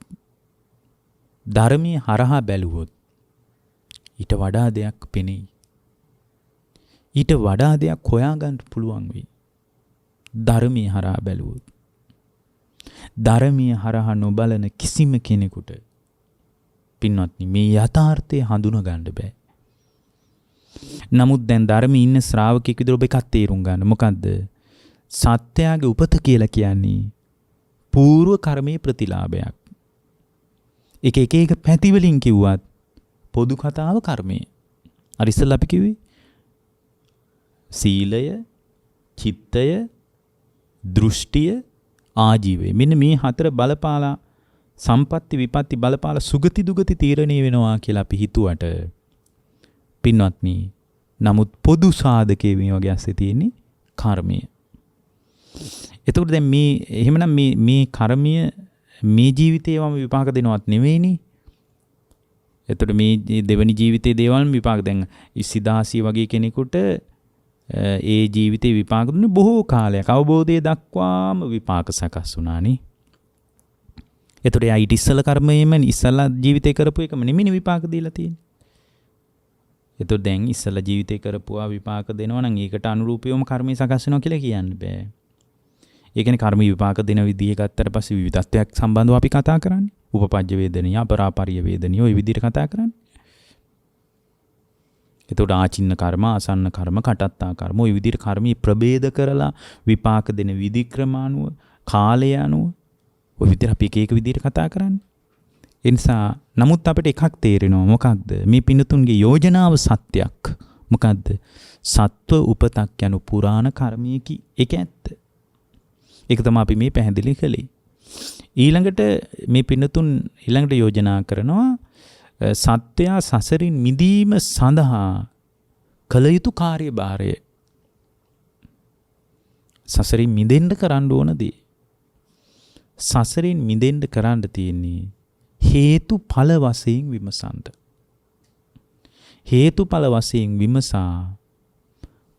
ධර්මයේ හරහා බැලුවොත් ඊට වඩා දෙයක් පෙනෙයි. ඊට වඩා දෙයක් හොයාගන්න පුළුවන් වෙයි. ධර්මයේ හරහා බැලුවොත්. ධර්මයේ හරහා නොබලන කිසිම කෙනෙකුට පින්වත්නි මේ යථාර්ථය හඳුනා ගන්න බෑ. නමුත් දැන් ධර්මයේ ඉන්න ශ්‍රාවකෙක් විදිහට ඔබ එකක් තේරුම් ගන්න. මොකද්ද? සත්‍යයේ උපත කියලා කියන්නේ పూర్ව කර්මයේ ප්‍රතිලාභයක්. එක පැති වලින් කිව්වත් පොදු කතාව කර්මය. අර ඉස්සෙල්ලා අපි කිව්වේ සීලය, චිත්තය, දෘෂ්ටිය, ආජීවය. මෙන්න මේ හතර බලපාලා සම්පatti විපatti බලපාලා සුගති දුගති තීරණය වෙනවා කියලා අපි හිතුවට පින්වත්නි නමුත් පොදු සාධකයේ මේ වගේ ඇස්සේ තියෙන්නේ කර්මය. එතකොට දැන් මේ එහෙමනම් මේ කර්මය මේ ජීවිතේවම විපාක දෙනවත් නෙවෙයිනේ. එතකොට මේ දෙවනි ජීවිතයේ දේවල් විපාක දැන් ඉසිදාසිය වගේ කෙනෙකුට ඒ ජීවිතේ විපාක දුන්නේ බොහෝ කාලයක් අවබෝධය දක්වාම විපාක සකස් වුණානේ. එතකොට එයා ඊට ඉස්සල කර්මයේම ඉස්සලා ජීවිතේ කරපු එකම නෙමෙයි විපාක දීලා තියෙන්නේ. එතකොට දැන් ඉස්සලා ජීවිතේ කරපුවා විපාක දෙනවා නම් ඒකට අනුරූපීවම කර්මය සකස් වෙනවා කියලා කියන්න බෑ. ඒ කියන්නේ කර්ම විපාක දෙන විදිහ ගත්තට පස්සේ විවිධත්වයක් සම්බන්ධව අපි කතා කරන්නේ. උපපජ්ජ වේදනීය, අපරාපරිය වේදනීය ඔය විදිහට කතා කරන්නේ. එතකොට ආචින්න කර්ම, ආසන්න කර්ම, කටත්තා කර්ම ඔය විදිහට කර්මී ප්‍රභේද කරලා විපාක දෙන විධික්‍රමානුව, කාලය අනුව ඔය විදිහට අපි එක විදිහට කතා කරන්නේ. ඒ නිසා නමුත් අපිට එකක් තේරෙනවා මොකක්ද? මේ පින්නතුන්ගේ යෝජනාව සත්‍යයක්. මොකද්ද? සත්ව උපතක් යනු පුරාණ කර්මයකි. ඒක ඇත්ත. ඒක තමයි අපි මේ පැහැදිලි කළේ. ඊළඟට මේ පින්නතුන් ඊළඟට යෝජනා කරනවා සත්‍යය සසරින් මිදීම සඳහා කළ යුතු කාර්යභාරය. සසරින් මිදෙන්න කරන්න ඕන දේ. සසරින් මිදෙන්න කරන්න තියෙන්නේ හේතුඵල වශයෙන් විමසන්න. හේතුඵල වශයෙන් විමසා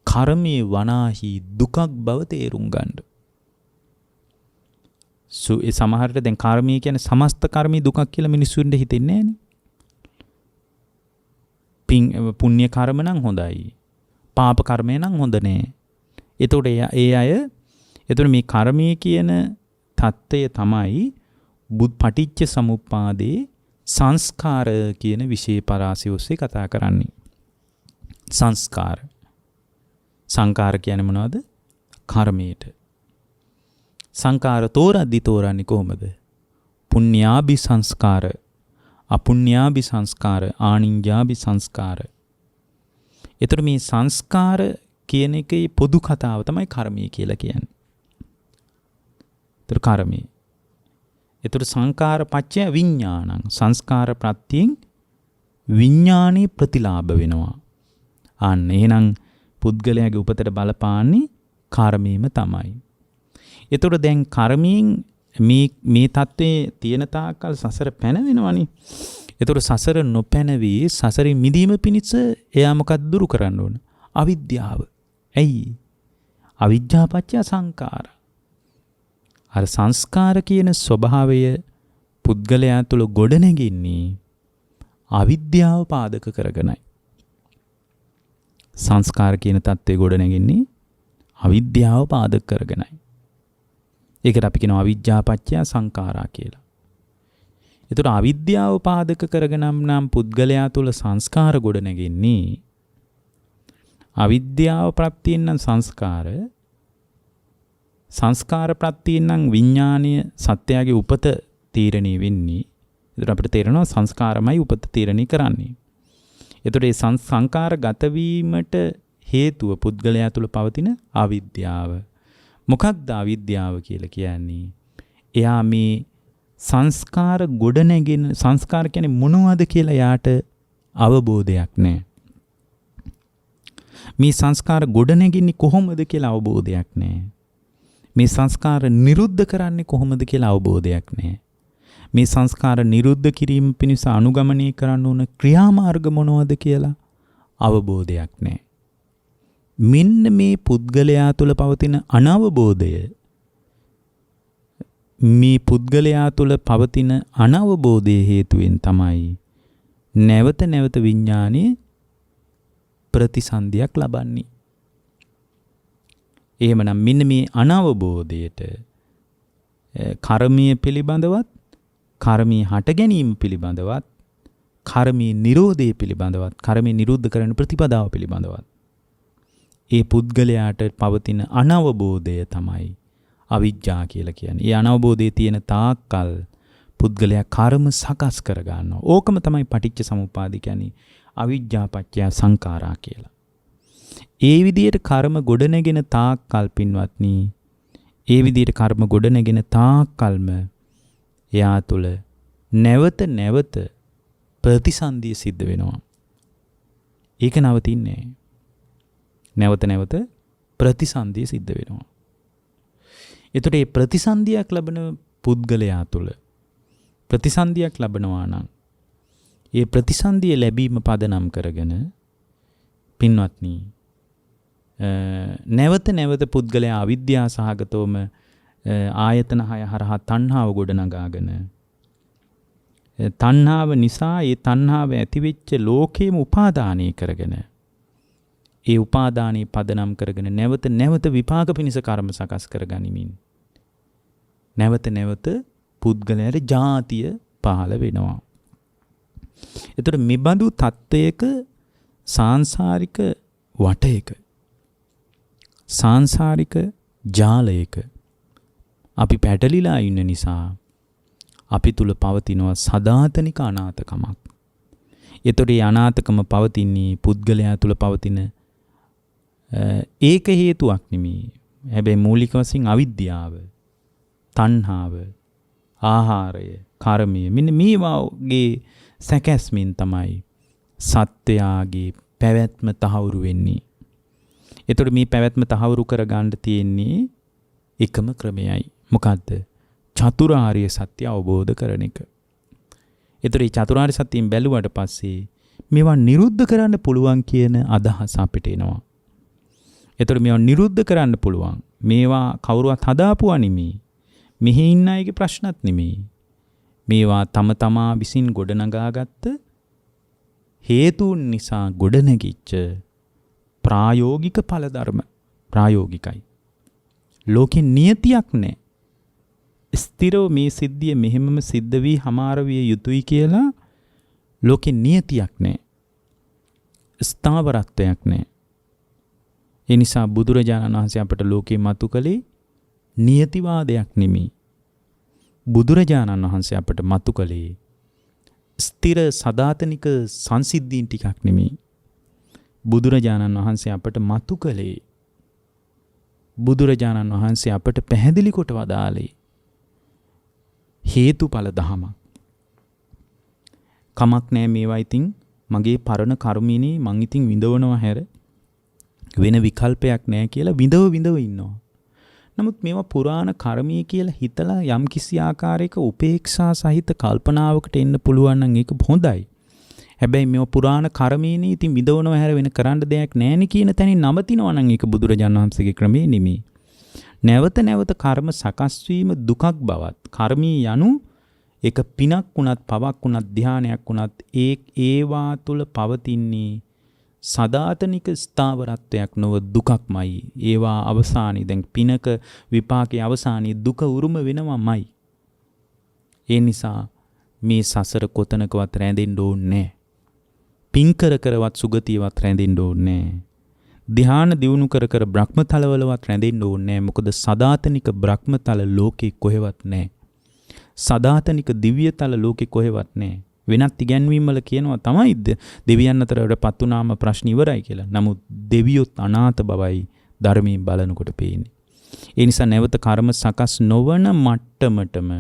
කර්මයේ වනාහි දුකක් බව තේරුම් ගන්න. ඒ සමහරට දැන් කර්මය කියන්නේ සමස්ත කර්මී දුකක් කියලා මිනිස්සුන්ට හිතෙන්නේ නෑනේ. පුණ්‍ය කර්ම නම් හොඳයි. පාප කර්මය නම් හොඳ නෑ. එතකොට ඒ අය එතකොට මේ කර්මය කියන தত্ত্বය තමයි පටිච්ච සමුප්පාදේ සංස්කාර කියන විශේෂ පරාසය ඔස්සේ කතා කරන්නේ. සංස්කාර. සංකාර කියන්නේ මොනවද? කර්මයට. සංකාර තෝරන්නේ කොහොමද? පුඤ්ඤාභි සංස්කාර, අපුඤ්ඤාභි සංස්කාර, ආනිඤ්ඤාභි සංස්කාර. ඒතර මේ සංස්කාර කියන එකේ පොදු කතාව තමයි කර්මය කියලා කියන්නේ. ඒතර කර්මය. ඒතර සංකාර පච්චය විඥානං. සංස්කාර ප්‍රත්‍යයෙන් විඥානේ ප්‍රතිලාභ වෙනවා. අන්න එහෙනම් පුද්ගලයාගේ උපතට බලපාන්නේ කර්මයේම තමයි. එතකොට දැන් කර්මයෙන් මේ தત્ත්වයේ තියෙන තාක්කල් සසර පැනවෙනවනේ. එතකොට සසර නොපැනවී සසරින් මිදීම පිණිස එයා මොකක්ද දුරු කරන්න ඕන? අවිද්‍යාව. ඇයි? අවිජ්ජා පත්‍ය සංකාර. අර සංස්කාර කියන ස්වභාවය පුද්ගලයා තුළ ගොඩනැගෙන්නේ අවිද්‍යාව පාදක කරගෙනයි. සංස්කාර කියන தત્ත්වය ගොඩනැගෙන්නේ අවිද්‍යාව පාදක කරගෙනයි. ඒකට අපි කියනවා අවිජ්ජා පත්‍ය සංඛාරා කියලා. ඒතර අවිද්‍යාව පාදක කරගෙන නම් පුද්ගලයා තුළ සංස්කාර ගොඩ නැගෙන්නේ. අවිද්‍යාව ප්‍රත්‍යයෙන් නම් සංස්කාර ප්‍රත්‍යයෙන් නම් විඥානීය සත්‍යයේ උපත තීරණය වෙන්නේ. ඒතර අපිට තේරෙනවා සංස්කාරමයි උපත තීරණය කරන්නේ. ඒතර මේ සංස්කාර ගත වීමට හේතුව පුද්ගලයා තුළ පවතින අවිද්‍යාව. මොකක්ද අවිද්‍යාව කියලා කියන්නේ? එයා මේ සංස්කාර ගොඩනැගෙන සංස්කාර කියන්නේ මොනවද කියලා යාට අවබෝධයක් නැහැ. මේ සංස්කාර ගොඩනැගෙන්නේ කොහොමද කියලා අවබෝධයක් නැහැ. මේ සංස්කාර නිරුද්ධ කරන්නේ කොහොමද කියලා අවබෝධයක් නැහැ. මේ සංස්කාර නිරුද්ධ කිරීම පිණිස අනුගමනය කරන්න ඕන ක්‍රියාමාර්ග මොනවද කියලා අවබෝධයක් නැහැ. මෙන්න මේ පුද්ගලයා තුළ පවතින අනවබෝධය මේ පුද්ගලයා තුළ පවතින අනවබෝධයේ හේතුවෙන් තමයි නැවත නැවත විඥානයේ ප්‍රතිසන්දියක් ලබන්නේ. එහෙමනම් මෙන්න මේ අනවබෝධයට කර්මීය පිළිබඳවත්, කර්මී හට ගැනීම පිළිබඳවත්, කර්මී නිරෝධය පිළිබඳවත්, කර්මී නිරුද්ධ කරන ප්‍රතිපදාව පිළිබඳවත් ඒ පුද්ගලයාට පවතින අනවබෝධය තමයි අවිජ්ජා කියලා කියන්නේ. ඒ අනවබෝධයේ තියෙන තාක්කල් පුද්ගලයා කර්ම සකස් කර ගන්නවා. ඕකම තමයි පටිච්ච සමුප්පාද කියන්නේ අවිජ්ජා පත්‍ය සංඛාරා කියලා. ඒ විදිහට කර්ම ගොඩනැගෙන තාක්කල් පින්වත්නි, ඒ විදිහට කර්ම ගොඩනැගෙන තාක්කල්ම එයා තුළ නැවත නැවත ප්‍රතිසන්දිය සිද්ධ වෙනවා. ඒක නවතින්නේ නැහැ. නැවත නැවත ප්‍රතිසන්දිය සිද්ධ වෙනවා. එතකොට මේ ප්‍රතිසන්දියක් ලැබෙන පුද්ගලයා තුළ ප්‍රතිසන්දියක් ලැබනවා නම් ඒ ප්‍රතිසන්දිය ලැබීම පදනම් කරගෙන පින්වත්නි නැවත නැවත පුද්ගලයා අවිද්‍යාව සහගතවම ආයතන 6 හරහා තණ්හාව ගොඩනගාගෙන තණ්හාව නිසා ඒ තණ්හාව ඇතිවෙච්ච ලෝකේම උපාදානය කරගෙන ඒ උපාදානයේ පදනම් කරගෙන නැවත නැවත විපාක පිණිස කර්ම සකස් කරගනිමින් නැවත නැවත පුද්ගලයාට ජාතිය පහළ වෙනවා. එතකොට මෙබඳු තත්වයක සාංශාරික වටයක සාංශාරික ජාලයක අපි පැටලිලා ඉන්න නිසා අපි තුල පවතිනවා සදාතනික අනාථකමක්. එතකොට මේ අනාථකම පවතින්නේ පුද්ගලයා තුල පවතින ඒක හේතුවක් නෙමෙයි. හැබැයි මූලික වශයෙන් අවිද්‍යාව, තණ්හාව, ආහාරය, කර්මය මෙන්න මේ වාගේ සැකැස්මින් තමයි සත්‍යයාගේ පැවැත්ම තහවුරු වෙන්නේ. එතකොට මේ පැවැත්ම තහවුරු කරගන්න තියෙන්නේ එකම ක්‍රමයයි. මොකද්ද? චතුරාර්ය සත්‍ය අවබෝධ කරන එක. ඒතර මේ චතුරාර්ය සත්‍යයෙන් බැලුවට පස්සේ මේවා නිරුද්ධ කරන්න පුළුවන් කියන අදහස අපිට එනවා. ඒතර මේවා නිරුද්ධ කරන්න පුළුවන්. මේවා කවුරුවත් හදාපුවා නෙමෙයි. මෙහි ඉන්න අයගේ ප්‍රශ්නත් නෙමෙයි. මේවා තම තමා විසින් ගොඩනගාගත්ත හේතුන් නිසා ගොඩනැගිච්ච ප්‍රායෝගික ඵල ධර්ම. ප්‍රායෝගිකයි. ලෝකේ නියතියක් නැහැ. ස්ථිරව මේ සිද්ධිය මෙහෙමම සිද්ධ වී හමාර විය යුතුයි කියලා ලෝකේ නියතියක් නැහැ. ස්ථාවරත්වයක් නැහැ. ඒ නිසා බුදුරජාණන් වහන්සේ අපට ලෝකේ මතු කළේ නියතිවාදයක් නෙමෙයි. බුදුරජාණන් වහන්සේ අපට මතු කළේ ස්ථිර සදාතනික සංසිද්ධීන් ටිකක් නෙමෙයි. බුදුරජාණන් වහන්සේ අපට මතු කළේ බුදුරජාණන් වහන්සේ අපට පැහැදිලි කොට වදාළේ හේතුඵල දහමක්. කමක් නෑ මේවා ඉතින් මගේ පරණ කර්මිනේ මං ඉතින් විඳවනවා හැර වෙන විකල්පයක් නෑ කියලා විඳව ඉන්නවා. නමුත් මේවා පුරාණ කර්මී කියලා හිතලා යම් කිසි ආකාරයක උපේක්ෂා සහිත කල්පනාවකට එන්න පුළුවන් නම් ඒක හොඳයි. හැබැයි මේවා පුරාණ කර්මීනේ ඉතින් විඳවනවා හැර වෙන කරන්න දෙයක් නෑනේ කියන තැනින් නවතිනවා නම් ඒක බුදුරජාණන් වහන්සේගේ ක්‍රමේ නෙමෙයි. නැවත නැවත කර්ම සකස් වීම දුකක් බවත් කර්මී යනු ඒක පිනක් වුණත් පවක් වුණත් ධානයක් වුණත් ඒවා තුල පවතින්නේ සදාතනික ස්ථාවරත්වයක් නොව දුකක්මයි. ඒවා අවසානයේ දැන් පිනක විපාකයේ අවසානයේ දුක උරුම වෙනවමයි. ඒ නිසා මේ සසර කොතනකවත් රැඳෙන්න ඕනේ නැහැ. පින් කරවත් සුගතියවත් රැඳෙන්න ඕනේ නැහැ. ධ්‍යාන දියුණු කර බ්‍රහ්මතලවලවත් රැඳෙන්න ඕනේ නැහැ. මොකද සදාතනික බ්‍රහ්මතල ලෝකේ කොහෙවත් නැහැ. සදාතනික දිව්‍යතල ලෝකේ කොහෙවත් නැහැ. වෙනත් ඉගැන්වීම් වල කියනවා තමයි දෙවියන් අතරටපත් වුණාම ප්‍රශ්න ඉවරයි කියලා. නමුත් දෙවියොත් අනාථ බවයි ධර්මයෙන් බලනකොට පේන්නේ. ඒ නිසා නැවත කර්ම සකස් නොවන මට්ටමටම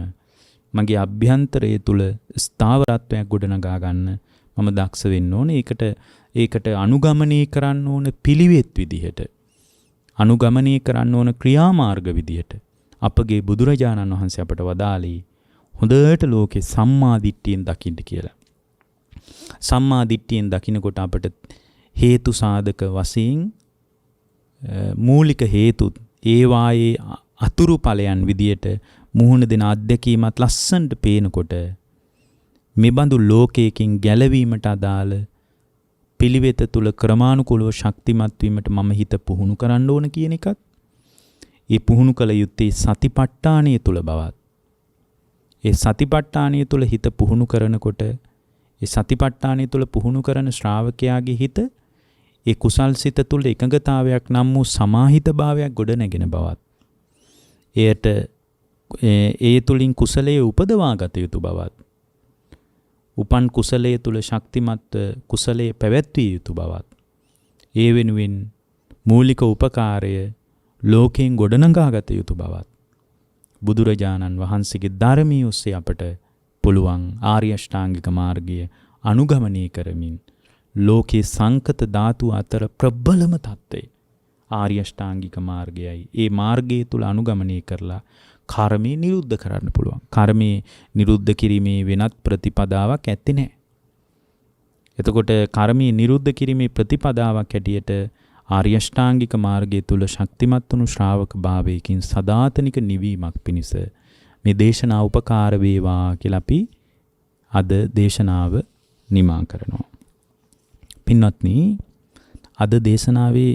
මගේ අභ්‍යන්තරය තුල ස්ථාවරත්වයක් ගොඩනගා ගන්න මම දක්ෂ වෙන්න ඕනේ. ඒකට අනුගමනය කරන්න ඕන පිළිවෙත් විදිහට අනුගමනය කරන්න ඕන ක්‍රියාමාර්ග විදිහට අපගේ බුදුරජාණන් වහන්සේ අපට වදාළේ හොඳට ලෝකේ සම්මා දිට්ඨියෙන් දකින්න කියලා. සම්මා දිට්ඨියෙන් දකින්නකොට අපට හේතු සාධක වශයෙන් මූලික හේතු ඒ වායේ අතුරු ඵලයන් විදියට මුහුණ දෙන අධ්‍යක්ීමත් ලස්සනට පේනකොට මෙබඳු ලෝකයකින් ගැලවීමට අදාළ පිළිවෙත තුල ක්‍රමානුකූලව ශක්තිමත් වීමට මම හිත පුහුණු කරන්න ඕන කියන එකත් ඒ පුහුණු කළ යුත්තේ සතිපට්ඨානය තුල බවත් ඒ සතිපට්ඨානය තුල හිත පුහුණු කරනකොට ඒ සතිපට්ඨානය තුල පුහුණු කරන ශ්‍රාවකයාගේ හිත ඒ කුසල් සිත තුල එකඟතාවයක් නම් වූ සමාහිත භාවයක් ගොඩ නැගෙන බවත් එයට ඒ තුලින් කුසලයේ උපදවා ගත යුතු බවත් උපන් කුසලයේ තුල ශක්තිමත් කුසලයේ පැවැත්විය යුතු බවත් ඒ වෙනුවෙන් මූලික උපකාරය ලෝකයෙන් ගොඩනගා ගත යුතු බවත් බුදුරජාණන් වහන්සේගේ ධර්මයේ ඔස්සේ අපට පුළුවන් ආර්ය අෂ්ටාංගික මාර්ගය අනුගමනය කරමින් ලෝකේ සංකත ධාතු අතර ප්‍රබලම தත්ත්වය ආර්ය අෂ්ටාංගික මාර්ගයයි. ඒ මාර්ගය තුල අනුගමනය කරලා කර්මය නිරුද්ධ කරන්න පුළුවන්. කර්මය නිරුද්ධ කිරීමේ වෙනත් ප්‍රතිපදාවක් ඇත්තේ නැහැ. එතකොට කර්මය නිරුද්ධ කිරීමේ ප්‍රතිපදාවක් ඇටියට ආර්ය අෂ්ටාංගික මාර්ගය තුල ශක්තිමත් වුණු ශ්‍රාවක භාවයකින් සදාතනික නිවීමක් පිණිස මේ දේශනාව උපකාර වේවා කියලා අපි අද දේශනාව නිමා කරනවා. පින්වත්නි, අද දේශනාවේ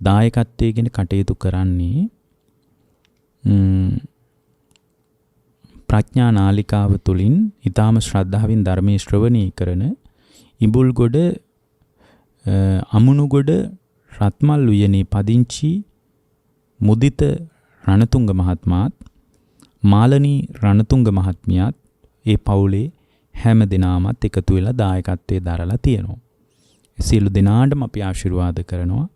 දායකත්වයෙන් කටයුතු කරන්නේ ප්‍රඥා නාලිකාව තුලින් ඊටාම ශ්‍රද්ධාවෙන් ධර්මයේ ශ්‍රවණය කරන ඉඹුල්ගොඩ අමුණුගොඩ රත්මල් උයනේ පදිංචි මුදිත රණතුංග මහත්මයාත් මාලනී රණතුංග මහත්මියත් ඒ පවුලේ හැම දිනාමත් එකතු වෙලා දායකත්වයේ දරලා තියෙනවා. සියලු දෙනාටම අපි ආශිර්වාද කරනවා.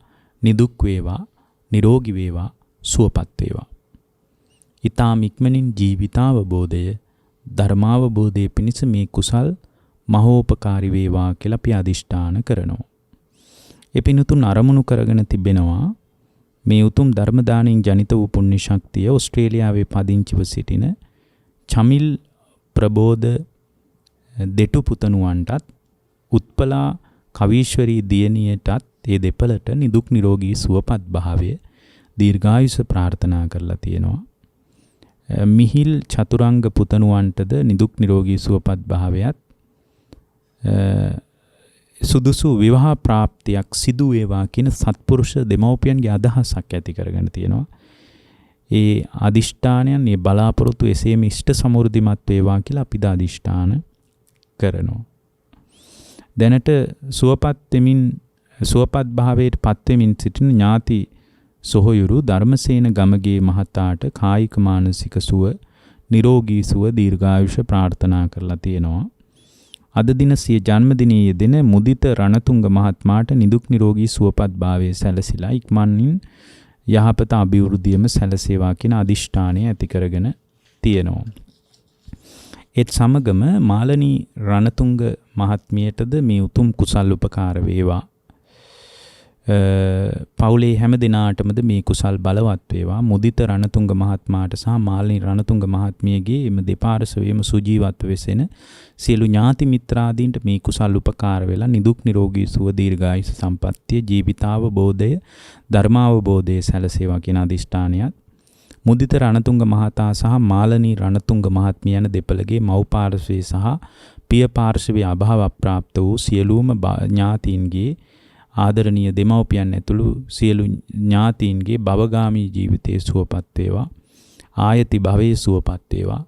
නිදුක් වේවා, නිරෝගී වේවා, සුවපත් වේවා. ඊ타ම ඉක්මනින් ජීවිතාවබෝධය, ධර්මාවබෝධය පිණිස මේ කුසල් මහෝපකාරී වේවා කියලා අපි අදිෂ්ඨාන කරනවා. ඒ පිණුතුන් අරමුණු කරගෙන තිබෙනවා මේ උතුම් ධර්ම දාණයෙන් ජනිත වූ පුණ්‍ය ශක්තිය ඕස්ට්‍රේලියාවේ පදිංචිව සිටින චමිල් ප්‍රබෝධ දෙටු පුතණුවන්ටත් උත්පලා කවීශ්වරී දියණියටත් ඒ දෙපළට නිදුක් නිරෝගී සුවපත් භාවය දීර්ඝායුෂ ප්‍රාර්ථනා කරලා තියෙනවා. මිහිල් චතුරංග පුතණුවන්ටද නිදුක් නිරෝගී සුවපත් භාවයත් සුදුසු විවාහ ප්‍රාප්තියක් සිදු වේවා කියන සත්පුරුෂ දෙමව්පියන්ගේ අදහසක් ඇති කරගෙන තියෙනවා. ඒ අදිෂ්ඨානයන් මේ බලාපොරොත්තු එසේම ඉෂ්ට සමෘද්ධිමත් වේවා කියලා අපි අදිෂ්ඨාන කරනවා. දැනට සුවපත් භාවයට පත් වෙමින් සිටින ඥාති සොහොයුරු ධර්මසේන ගමගේ මහතාට කායික මානසික සුව නිරෝගී සුව දීර්ඝායුෂ ප්‍රාර්ථනා කරලා තියෙනවා. අද දින සිය ජන්මදිනයේ යෙදෙන මුදිත රණතුංග මහත්මයාට නිදුක් නිරෝගී සුවපත් භාවයේ සැලසිලා ඉක්මනින් යහපත අභිවෘද්ධියම සැලසේවා කියන අදිෂ්ඨානය ඇති කරගෙන තියෙනවා. ඒත් සමගම මාලනී රණතුංග මහත්මියටද මේ උතුම් කුසල් උපකාර වේවා. පවුලේ හැම දිනාටමද මේ කුසල් බලවත් වේවා. මුදිත රණතුංග මහත්මයාට සහ මාලනී රණතුංග මහත්මියගේ එම දෙපාර්ශ්වයේම සුජීවත්ව වෙසෙන සියලු ඥාති මිත්‍රාදීන්ට මේ කුසල් උපකාර වෙලා නිදුක් නිරෝගී සුව දීර්ඝායුෂ සම්පන්නිය ජීවිතාවබෝධය ධර්මාවබෝධය සැලසේවා කියන අදිෂ්ඨානයත් මුදිත රණතුංග මහතා සහ මාලනී රණතුංග මහත්මිය යන දෙපළගේ මව් පාර්ශ්වයේ සහ පිය පාර්ශ්වයේ අභාව ප්‍රාප්ත වූ සියලුම ඥාතීන්ගේ ආදරණීය දෙමව්පියන් ඇතුළු සියලු ඥාතීන්ගේ භවගාමී ජීවිතයේ සුවපත් වේවා. ආයති භවයේ සුවපත් වේවා.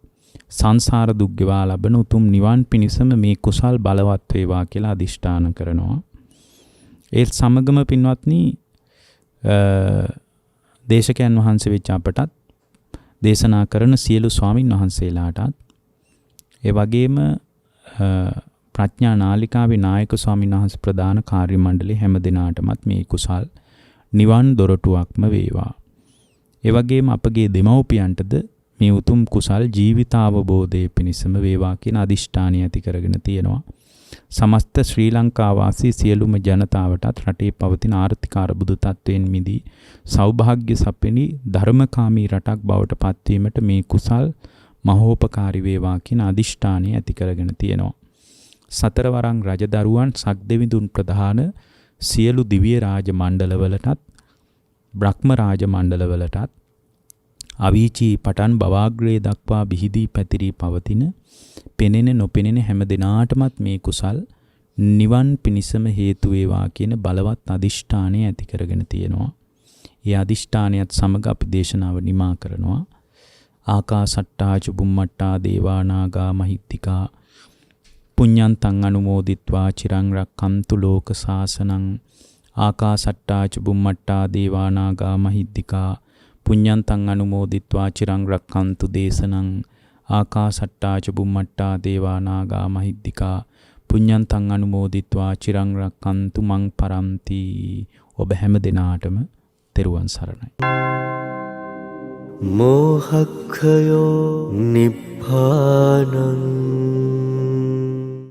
සංසාර දුක් ගෙවා ලබන උතුම් නිවන් පිණිසම මේ කුසල් බලවත් වේවා කියලා අදිෂ්ඨාන කරනවා. ඒ සමගම පින්වත්නි දේශකයන් වහන්සේ වෙච්ච අපටත් දේශනා කරන සියලු ස්වාමින් වහන්සේලාටත් ඒ වගේම ප්‍රඥා නාලිකාවේ නායක ස්වාමීන් වහන්සේ ප්‍රධාන කාර්ය මණ්ඩලයේ හැම දිනාටමත් මේ කුසල් නිවන් දොරටුවක්ම වේවා. ඒ වගේම අපගේ දෙමව්පියන්ටද මේ උතුම් කුසල් ජීවිතාවබෝධයේ පිණිසම වේවා කියන අදිෂ්ඨානය ඇති කරගෙන තියෙනවා. සමස්ත ශ්‍රී ලංකා වාසී සියලුම ජනතාවටත් රටේ පවතින ආර්ථික අර්බුද තත්වයෙන් මිදී සෞභාග්‍ය සපෙනි ධර්මකාමී රටක් බවට පත්වීමට මේ කුසල් මහෝපකාරී වේවා කියන අදිෂ්ඨානය ඇති කරගෙන තියෙනවා. සතරවරන් රජදරුවන් සක්දෙවිඳුන් ප්‍රධාන සියලු දිව්‍ය රාජ මණ්ඩලවලටත් බ්‍රහ්ම රාජ මණ්ඩලවලටත් අවීචී පටන් බවාග්‍රේ දක්වා බිහිදී පැතිරී පවතින පෙනෙන නොපෙනෙන හැම දිනාටමත් මේ කුසල් නිවන් පිණිසම හේතු වේවා කියන බලවත් අදිෂ්ඨානය ඇති කරගෙන තියෙනවා. ඒ අදිෂ්ඨානයත් සමග අපි දේශනාව නිමා කරනවා. ආකාසට්ටා චුම්මට්ටා දේවා නාග මහිත්‍තිකා පුඤ්ඤන්තං අනුමෝදිත්වා චිරං රක්ඛන්තු ලෝක සාසනං. ආකාසට්ටා චුම්මට්ටා දේවා නාග මහිත්‍තිකා පුඤ්ඤන්තං අනුමෝදිත්වා චිරං රක්ඛන්තු දේශනං. ආකාසට්ටා චුම්මට්ටා දේවා නාග මහිත්‍තිකා පුඤ්ඤන්තං අනුමෝදිත්වා චිරං රක්ඛන්තු මං පරන්ති. ඔබ හැම දිනාටම තෙරුවන් සරණයි. මෝහක්ඛයෝ නිබ්බානං